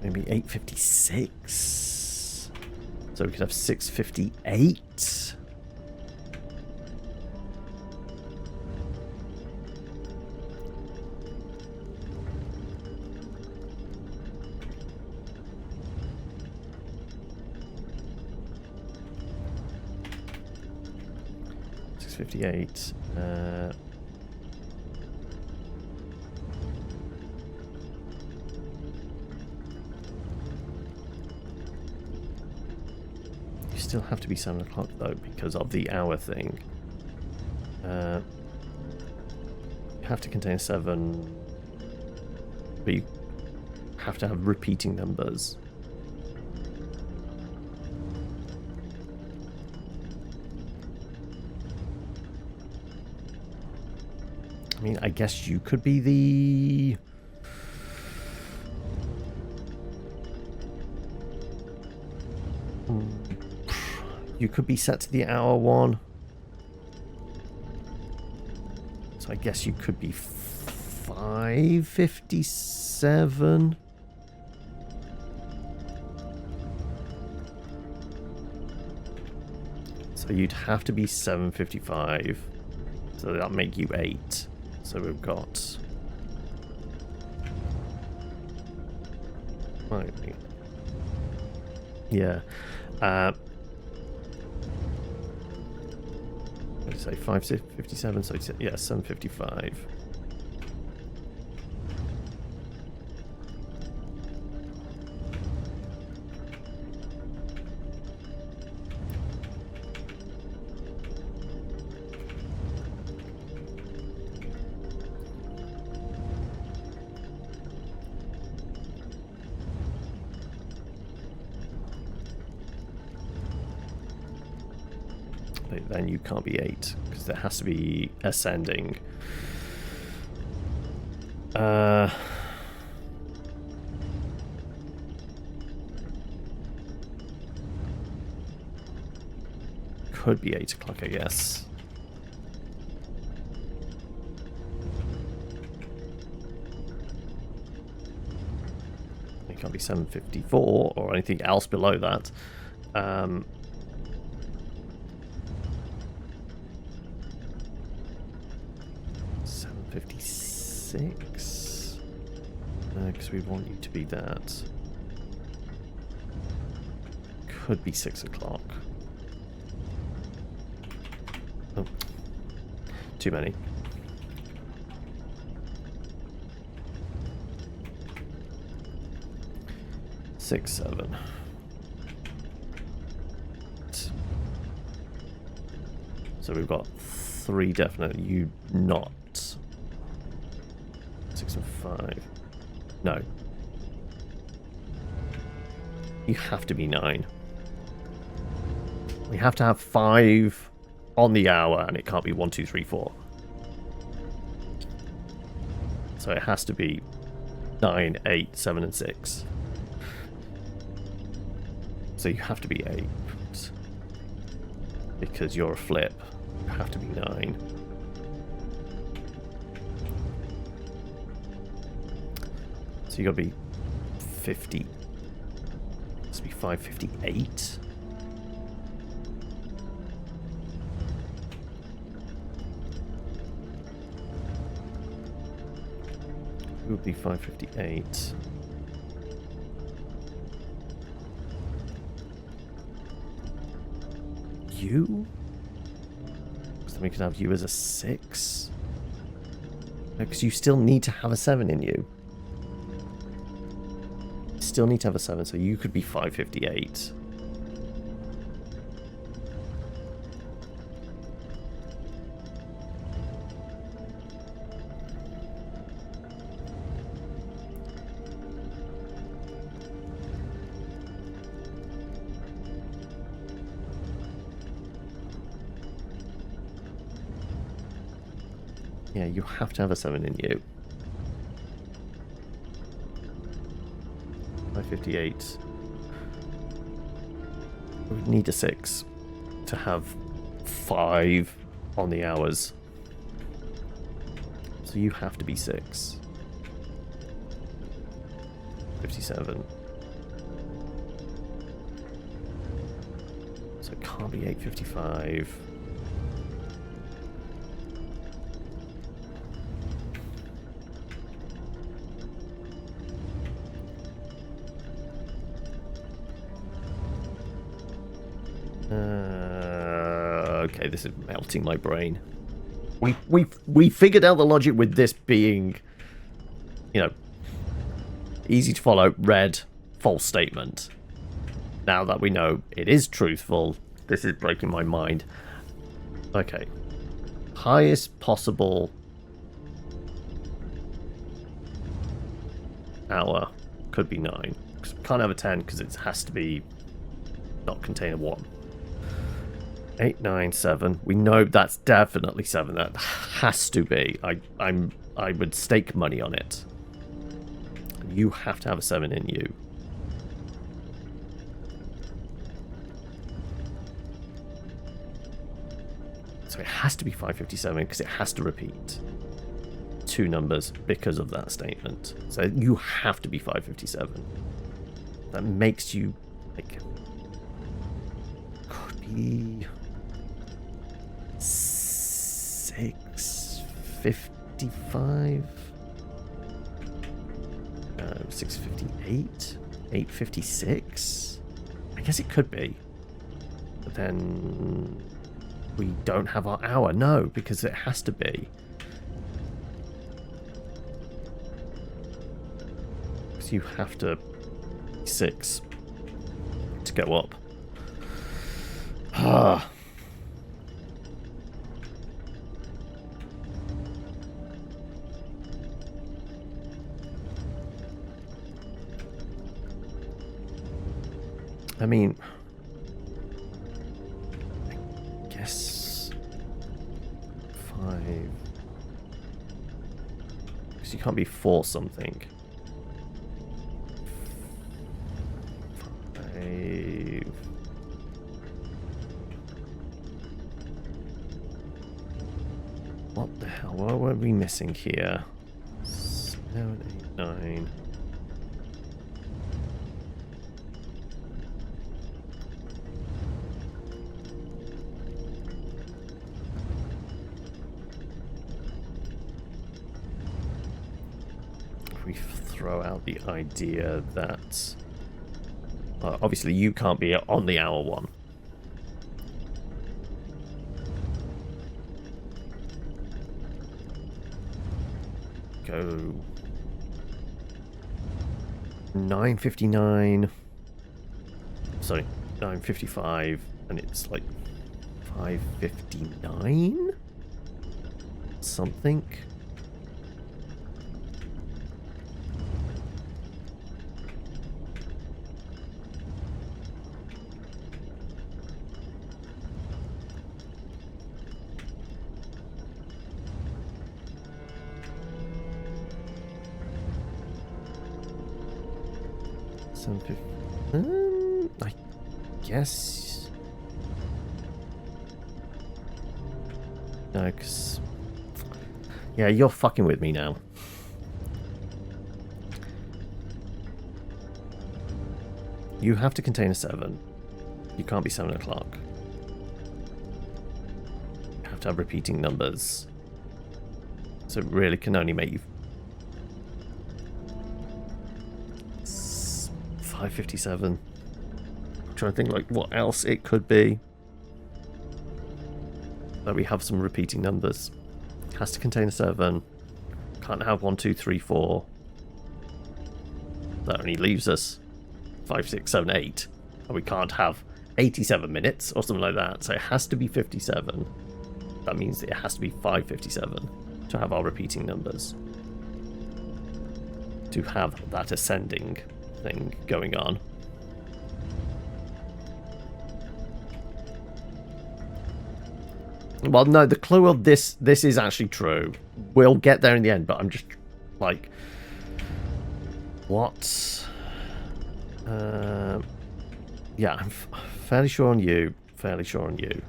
Maybe 8:56. So we could have 6:58. $6:58. You still have to be 7 o'clock though because of the hour thing. You have to contain 7, but you have to have repeating numbers. I mean, I guess you could be the... You could be set to the hour one. So I guess you could be 5:57. So you'd have to be 7:55. So that'll make you 8. So we've got... Yeah. What did I say? 5:57. So yeah, 7:55. Then you can't be 8 because there has to be ascending. Could be 8 o'clock, I guess. It can't be 7:54 or anything else below that. 56. Because we want you to be that. Could be 6 o'clock. Oh. Too many. Six, 7. So we've got 3 definite. You not. 6 and 5. No. You have to be 9. We have to have 5 on the hour, and it can't be 1, 2, 3, 4. So it has to be 9, 8, 7, and 6. So you have to be 8. Because you're a flip. You have to be 9. So you got to be 50. Must be 5:58. It would be 5:58. You? So then we could have you as a 6. Because you still need to have a 7 in you. Still need to have a 7, so you could be 5:58. Yeah, you have to have a 7 in you. 5:58. We would need a 6 to have 5 on the hours. So you have to be 6. 57. So it can't be 8:55. Okay, this is melting my brain. We figured out the logic with this being, you know, easy to follow, red, false statement. Now that we know it is truthful, this is breaking my mind. Okay. Highest possible hour could be 9. Can't have a 10 because it has to be not contain a 1. 8, 9, 7. We know that's definitely 7. That has to be. I would stake money on it. You have to have a 7 in you. So it has to be 557 because it has to repeat 2 numbers because of that statement. So you have to be 557. That makes you, like, could be 655, 658, 856. I guess it could be, but then we don't have our hour. No, because it has to be. Because you have to 6 to go up. Ah. I mean, I guess 5, because you can't be 4 something. 5. What the hell? What are we missing here? 7, 8, 9. We throw out the idea that obviously you can't be on the hour one. Go 9:59. Sorry, 9:55, and it's like 5:59 something. I guess. No, because. Yeah, you're fucking with me now. You have to contain a 7. You can't be 7 o'clock. You have to have repeating numbers. So it really can only make you 557. I'm trying to think like what else it could be. But we have some repeating numbers. Has to contain a 7. Can't have 1, 2, 3, 4. That only leaves us 5, 6, 7, 8. And we can't have 87 minutes or something like that. So it has to be 57. That means it has to be 557 to have our repeating numbers. To have that ascending thing going on. Well, no, the clue of this is actually true. We'll get there in the end, but I'm just like, what? Yeah, I'm fairly sure on you. Fairly sure on you.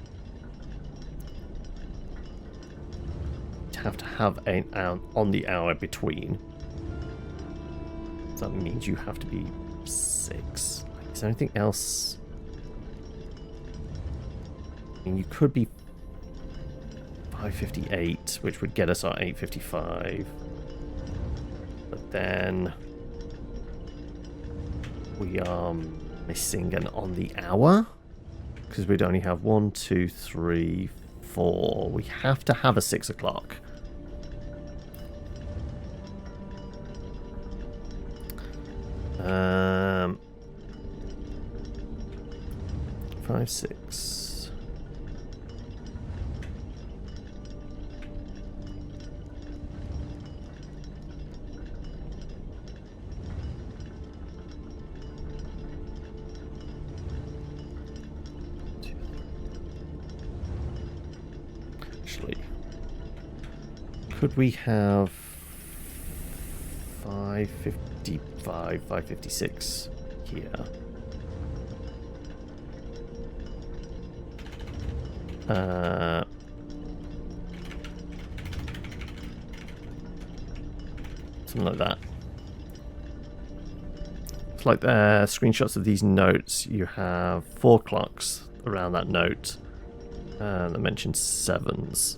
You have to have an hour on the hour between. That means you have to be 6. Is there anything else? I mean, you could be 5:58, which would get us our 8:55. But then we are missing an on the hour because we'd only have 1, 2, 3, 4. We have to have a 6 o'clock. Um, 5, 6. actually. Could we have 555, 556 here? Something like that. It's like the screenshots of these notes. You have 4 clocks around that note. That mentions 7s.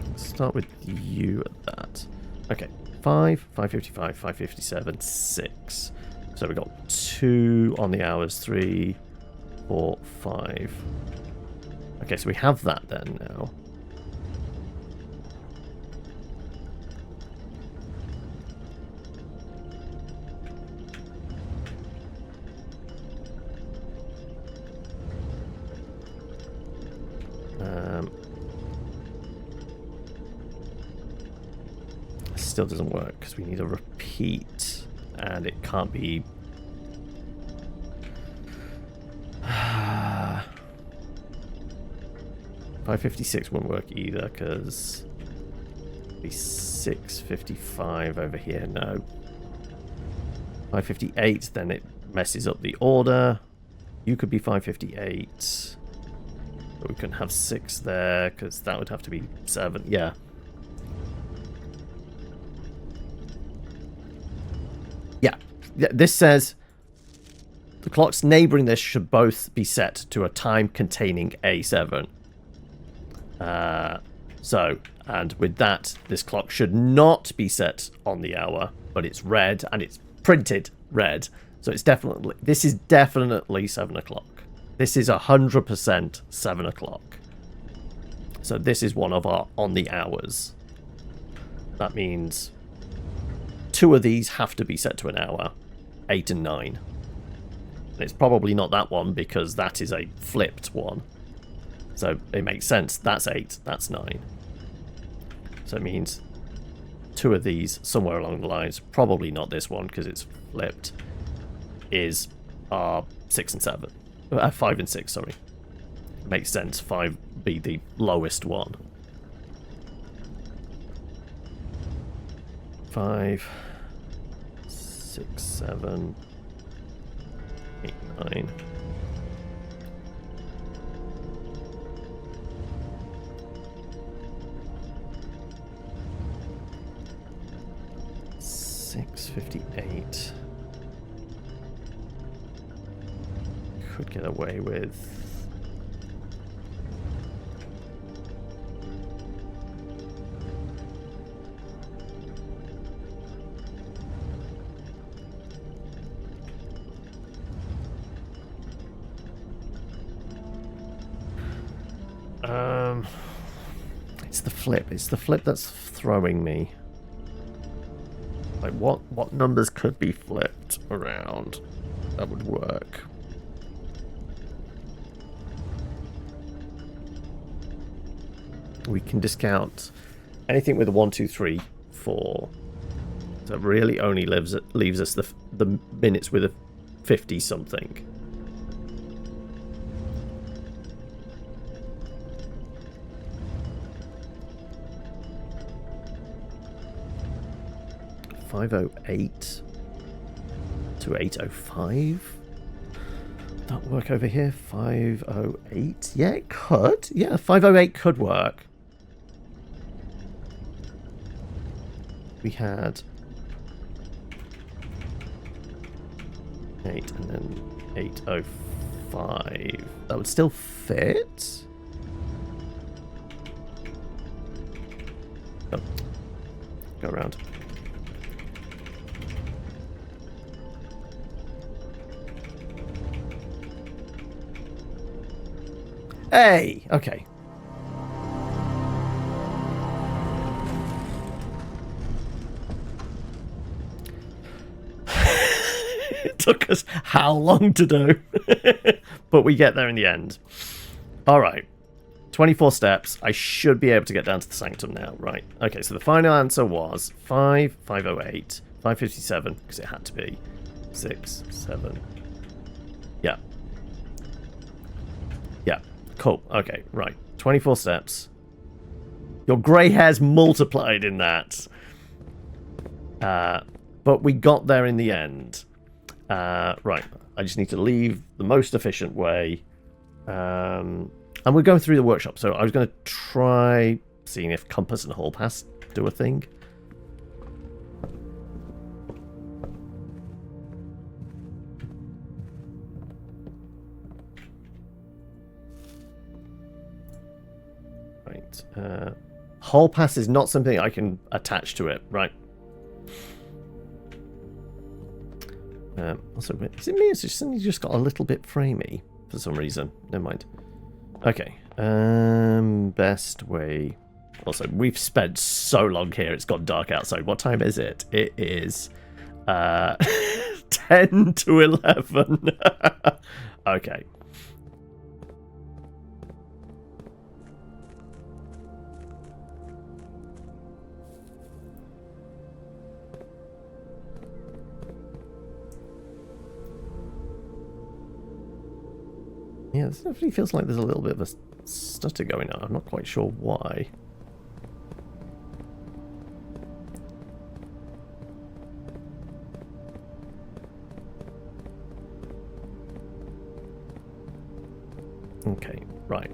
Let's start with you at that. Okay, 5, 555, 557, 6. So we got 2 on the hours, 3, 4, 5. Okay, so we have that then now. Still doesn't work because we need a repeat, and it can't be. 556 won't work either because it'd be 655 over here. No. 558, then it messes up the order. You could be 558, but we couldn't have 6 there because that would have to be 7. Yeah. Yeah, this says the clocks neighbouring this should both be set to a time containing A7. And with that, this clock should not be set on the hour, but it's red and it's printed red. So it's definitely, this is definitely 7 o'clock. This is 100% 7 o'clock. So this is one of our on the hours. That means 2 of these have to be set to an hour. 8 and 9. And it's probably not that one because that is a flipped one. So it makes sense. That's 8, that's 9. So it means 2 of these somewhere along the lines, probably not this one because it's flipped, is 6 and 7. 5 and 6, sorry. It makes sense. 5 be the lowest one. 5, 6, 7, 8, 9. $6.58. Could get away with. It's the flip. It's the flip that's throwing me. Like, what numbers could be flipped around that would work? We can discount anything with a 1, 2, 3, 4. So it really only leaves us the minutes with a 50 something. $5.08 to $8.05. That work over here. $5.08. Yeah, it could. Yeah, $5.08 could work. We had 8 and then 8.05. That would still fit. Oh. Go around. Hey! Okay. It took us how long to do? But we get there in the end. Alright. 24 steps. I should be able to get down to the sanctum now. Right. Okay, so the final answer was 5, 508, 557, because it had to be 6, 7. Yeah. Cool. Okay, right. 24 steps. Your grey hair's multiplied in that. But we got there in the end. Right. I just need to leave the most efficient way. And we're going through the workshop, so I was going to try seeing if compass and hall pass do a thing. Right. Hall pass is not something I can attach to it. Right. Also, is it me? It's just suddenly just got a little bit framey for some reason. Never mind. Okay. Best way. Also, we've spent so long here. It's got dark outside. What time is it? It is 10 to 11. Okay. Yeah, this definitely feels like there's a little bit of a stutter going on. I'm not quite sure why. Okay, right.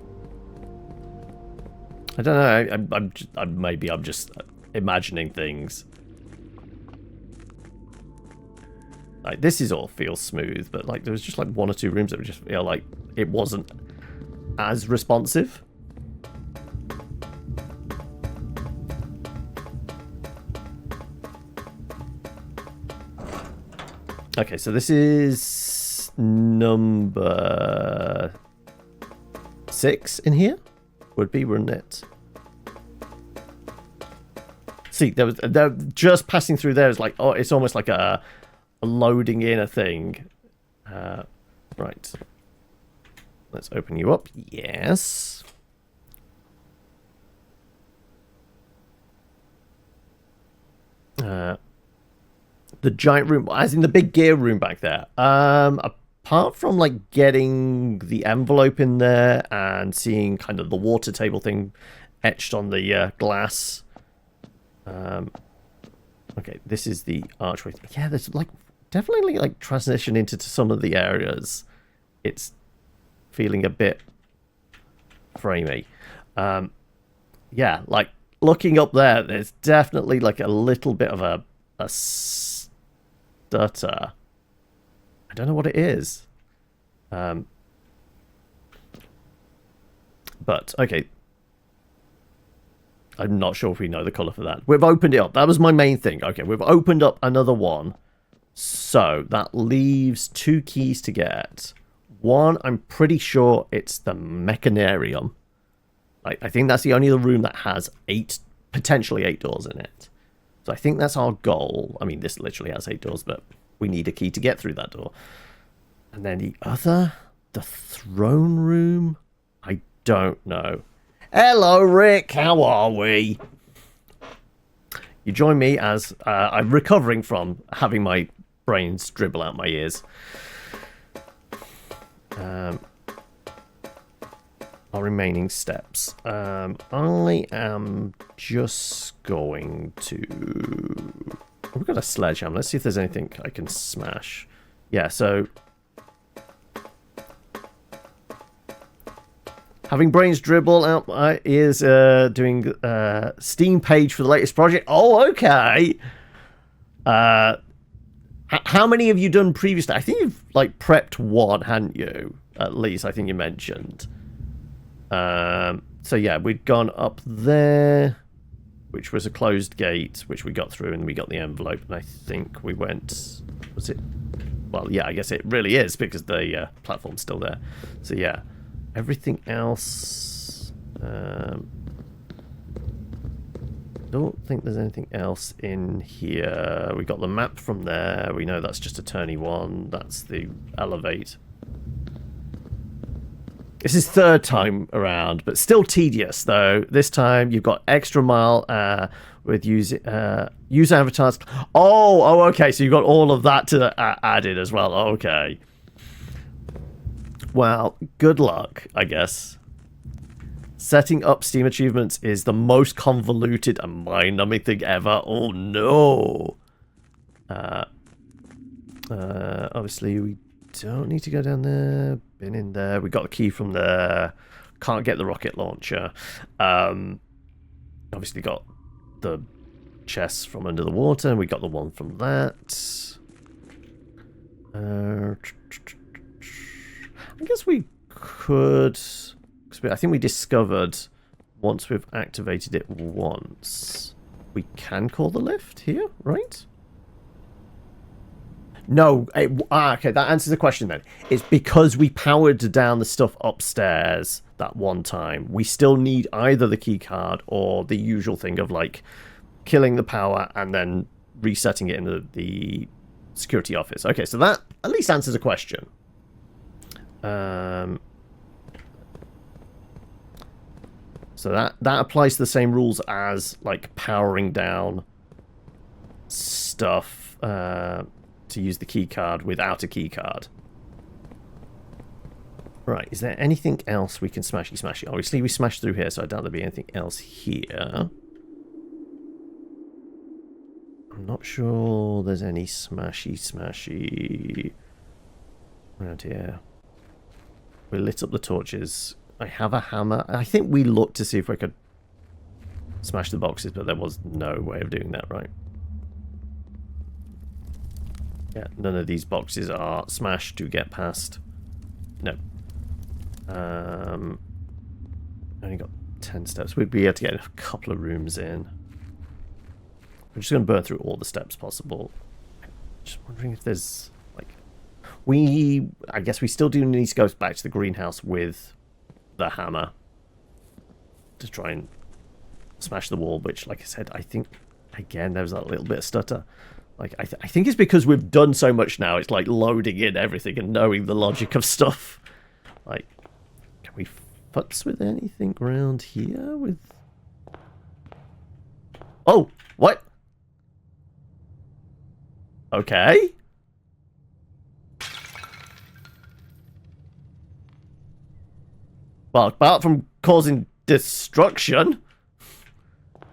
I don't know. Maybe I'm just imagining things. Like, this is all feels smooth, but like there was just like one or two rooms that would just feel like it wasn't as responsive. Okay, so this is number 6 in here. Would be, wouldn't it? See, they're just passing through there is like, oh, it's almost like a loading in a thing. Right. Let's open you up. Yes. The giant room, as in the big gear room back there. Apart from like getting the envelope in there and seeing kind of the water table thing etched on the glass. Okay, this is the archway. Yeah, there's like definitely like transition into some of the areas. It's feeling a bit framey. Yeah, like looking up there, there's definitely like a little bit of a stutter. I don't know what it is. But okay. I'm not sure if we know the colour for that. We've opened it up. That was my main thing. Okay, we've opened up another one. So that leaves 2 keys to get. One, I'm pretty sure it's the mechanarium. I think that's the only other room that has potentially 8 doors in it. So I think that's our goal. I mean, this literally has 8 doors, but we need a key to get through that door. And then the other, the throne room, I don't know. Hello, Rick. How are we? You join me as I'm recovering from having my brains dribble out my ears. Our remaining steps. I am just going to... We've got a sledgehammer. Let's see if there's anything I can smash. Yeah, so... Having brains dribble out my ears, doing Steam page for the latest project. Oh, okay. How many have you done previously? I think you've like prepped one, hadn't you? At least I think you mentioned. So yeah, we'd gone up there, which was a closed gate, which we got through, and we got the envelope. And I think we went. Was it? Well, yeah, I guess it really is because the platform's still there. So yeah. Everything else, don't think there's anything else in here. We got the map from there. We know that's just a turny one. That's the elevate. This is 3rd time around, but still tedious though. This time you've got extra mile with user avatars. Oh, okay. So you've got all of that to added as well. Okay. Well, good luck, I guess. Setting up Steam achievements is the most convoluted and mind-numbing thing ever. Oh no! Obviously we don't need to go down there. Been in there. We got the key from there. Can't get the rocket launcher. Obviously got the chests from under the water, and we got the one from that. I guess we could... I think we discovered once we've activated it once, we can call the lift here, right? No. Okay, that answers the question then. It's because we powered down the stuff upstairs that one time. We still need either the key card or the usual thing of like killing the power and then resetting it in the security office. Okay, so that at least answers a question. So that applies to the same rules as like powering down stuff to use the key card without a key card. Right, is there anything else we can smashy? Obviously we smashed through here, so I doubt there'll be anything else here. I'm not sure there's any smashy around here. We lit up the torches. I have a hammer. I think we looked to see if we could smash the boxes, but there was no way of doing that, right? Yeah, none of these boxes are smashed to get past. No. Only got 10 steps. We'd be able to get a couple of rooms in. We're just going to burn through all the steps possible. Just wondering if there's like... I guess we still do need to go back to the greenhouse with the hammer to try and smash the wall, which, like I said, I think, again, there was a little bit of stutter. Like, I think it's because we've done so much now, it's like loading in everything and knowing the logic of stuff. Like, can we futz with anything around here with... Oh, what? Okay. Well, apart from causing destruction,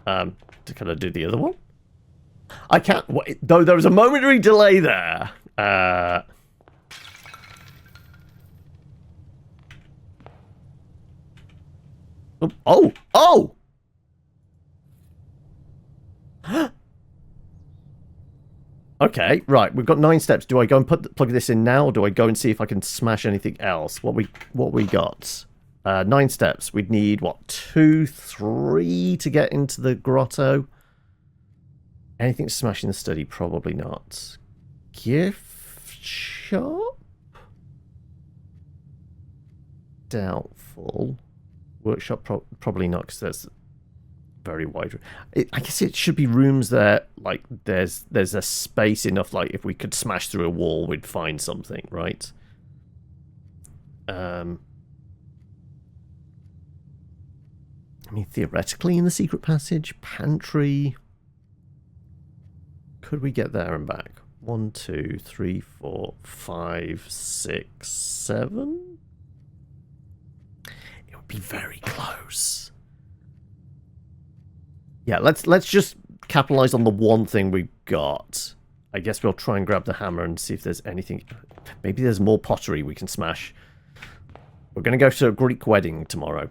to kind of do the other one. I can't. Though there was a momentary delay there. Oh! Okay, right. We've got 9 steps. Do I go and plug this in now, or do I go and see if I can smash anything else? What we got? 9 steps. We'd need, what, 2, 3 to get into the grotto? Anything smashing the study? Probably not. Gift shop? Doubtful. Workshop? Probably not, because there's very wide. I guess it should be rooms that, like, there's a space enough, like, if we could smash through a wall, we'd find something, right? I mean, theoretically, in the secret passage, pantry. Could we get there and back? 1, 2, 3, 4, 5, 6, 7? It would be very close. Yeah, let's just capitalize on the one thing we got. I guess we'll try and grab the hammer and see if there's anything. Maybe there's more pottery we can smash. We're going to go to a Greek wedding tomorrow.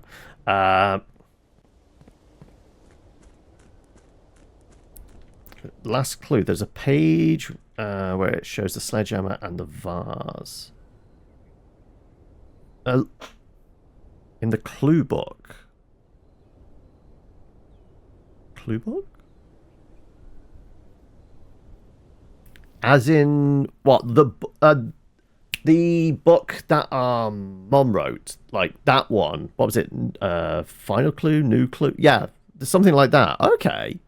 Last clue. There's a page where it shows the sledgehammer and the vase. In the clue book. Clue book? As in what? The book that Mom wrote, like that one. What was it? Final clue, new clue. Yeah, something like that. Okay.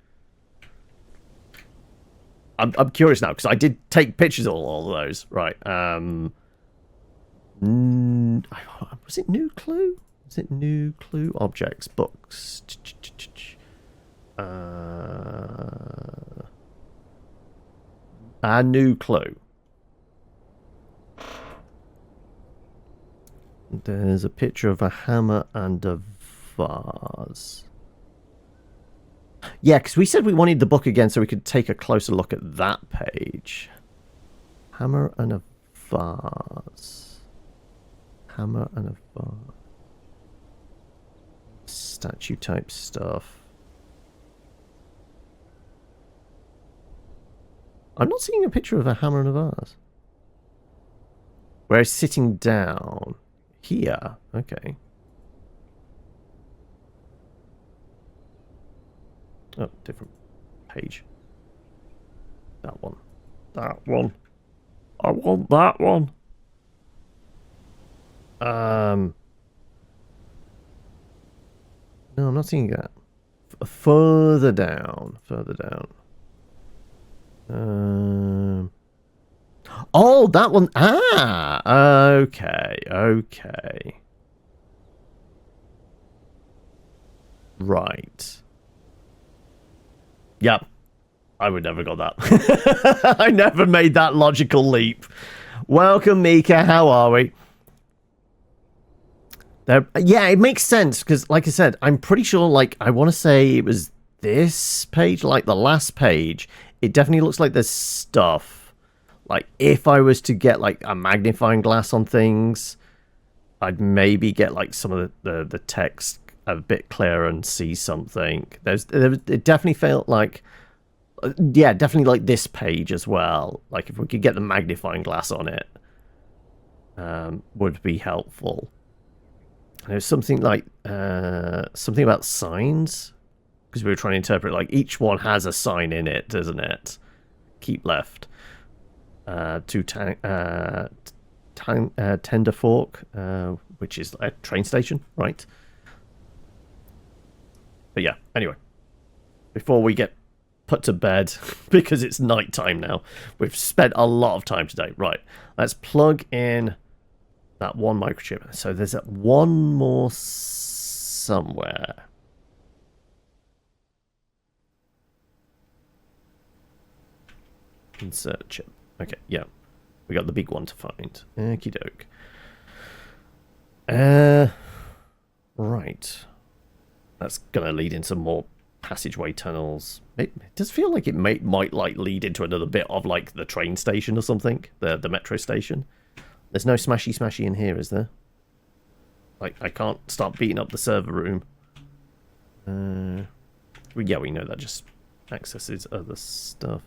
I'm curious now because I did take pictures of all of those. Right. Was it new clue? Was it new clue? Objects, books. A new clue. There's a picture of a hammer and a vase. Yeah, because we said we wanted the book again so we could take a closer look at that page. Hammer and a vase. Hammer and a vase. Statue type stuff. I'm not seeing a picture of a hammer and a vase. Where he's sitting down. Here. Okay. Oh, different page. That one. That one. I want that one. No, I'm not seeing that. Further down. Further down. Oh, that one. Ah, okay, okay. Right. Yep. I would never got that. I never made that logical leap. Welcome, Mika. How are we? There, yeah, it makes sense because, like I said, I'm pretty sure, like, I want to say it was this page, like the last page. It definitely looks like there's stuff. Like, if I was to get, like, a magnifying glass on things, I'd maybe get, like, some of the text a bit clearer and see something. It definitely felt like, yeah, definitely like this page as well. Like, if we could get the magnifying glass on it, would be helpful. There's something like, something about signs, because we were trying to interpret, like, each one has a sign in it, doesn't it? Keep left. Tender Fork, which is a train station, right? But yeah, anyway, before we get put to bed, because it's night time now, we've spent a lot of time today. Right, let's plug in that one microchip. So there's one more somewhere. Insert chip. Okay, yeah. We got the big one to find. Okie doke. Right. That's gonna lead into more passageway tunnels. It does feel like it might like lead into another bit of like the train station or something. The metro station. There's no smashy in here, is there? Like, I can't start beating up the server room. Yeah, we know that just accesses other stuff.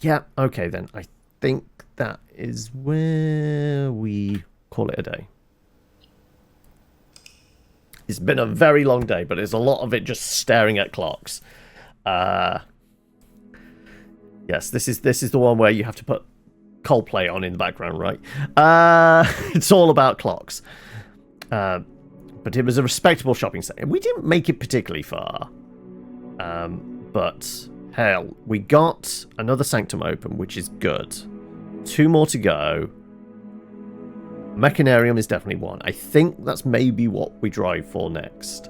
Yeah, okay then. I think that is where we call it a day. It's been a very long day, but there's a lot of it just staring at clocks. Yes, this is the one where you have to put Coldplay on in the background, right? It's all about clocks. But it was a respectable shopping center. We didn't make it particularly far. But hell, we got another sanctum open, which is good. 2 more to go. Mechanarium is definitely one. I think that's maybe what we drive for next.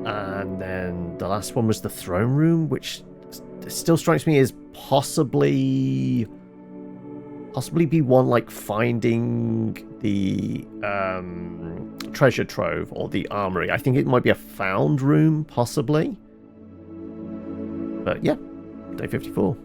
And then the last one was the throne room, which still strikes me as possibly be one like finding the treasure trove or the armory. I think it might be a found room, possibly. But yeah, day 54.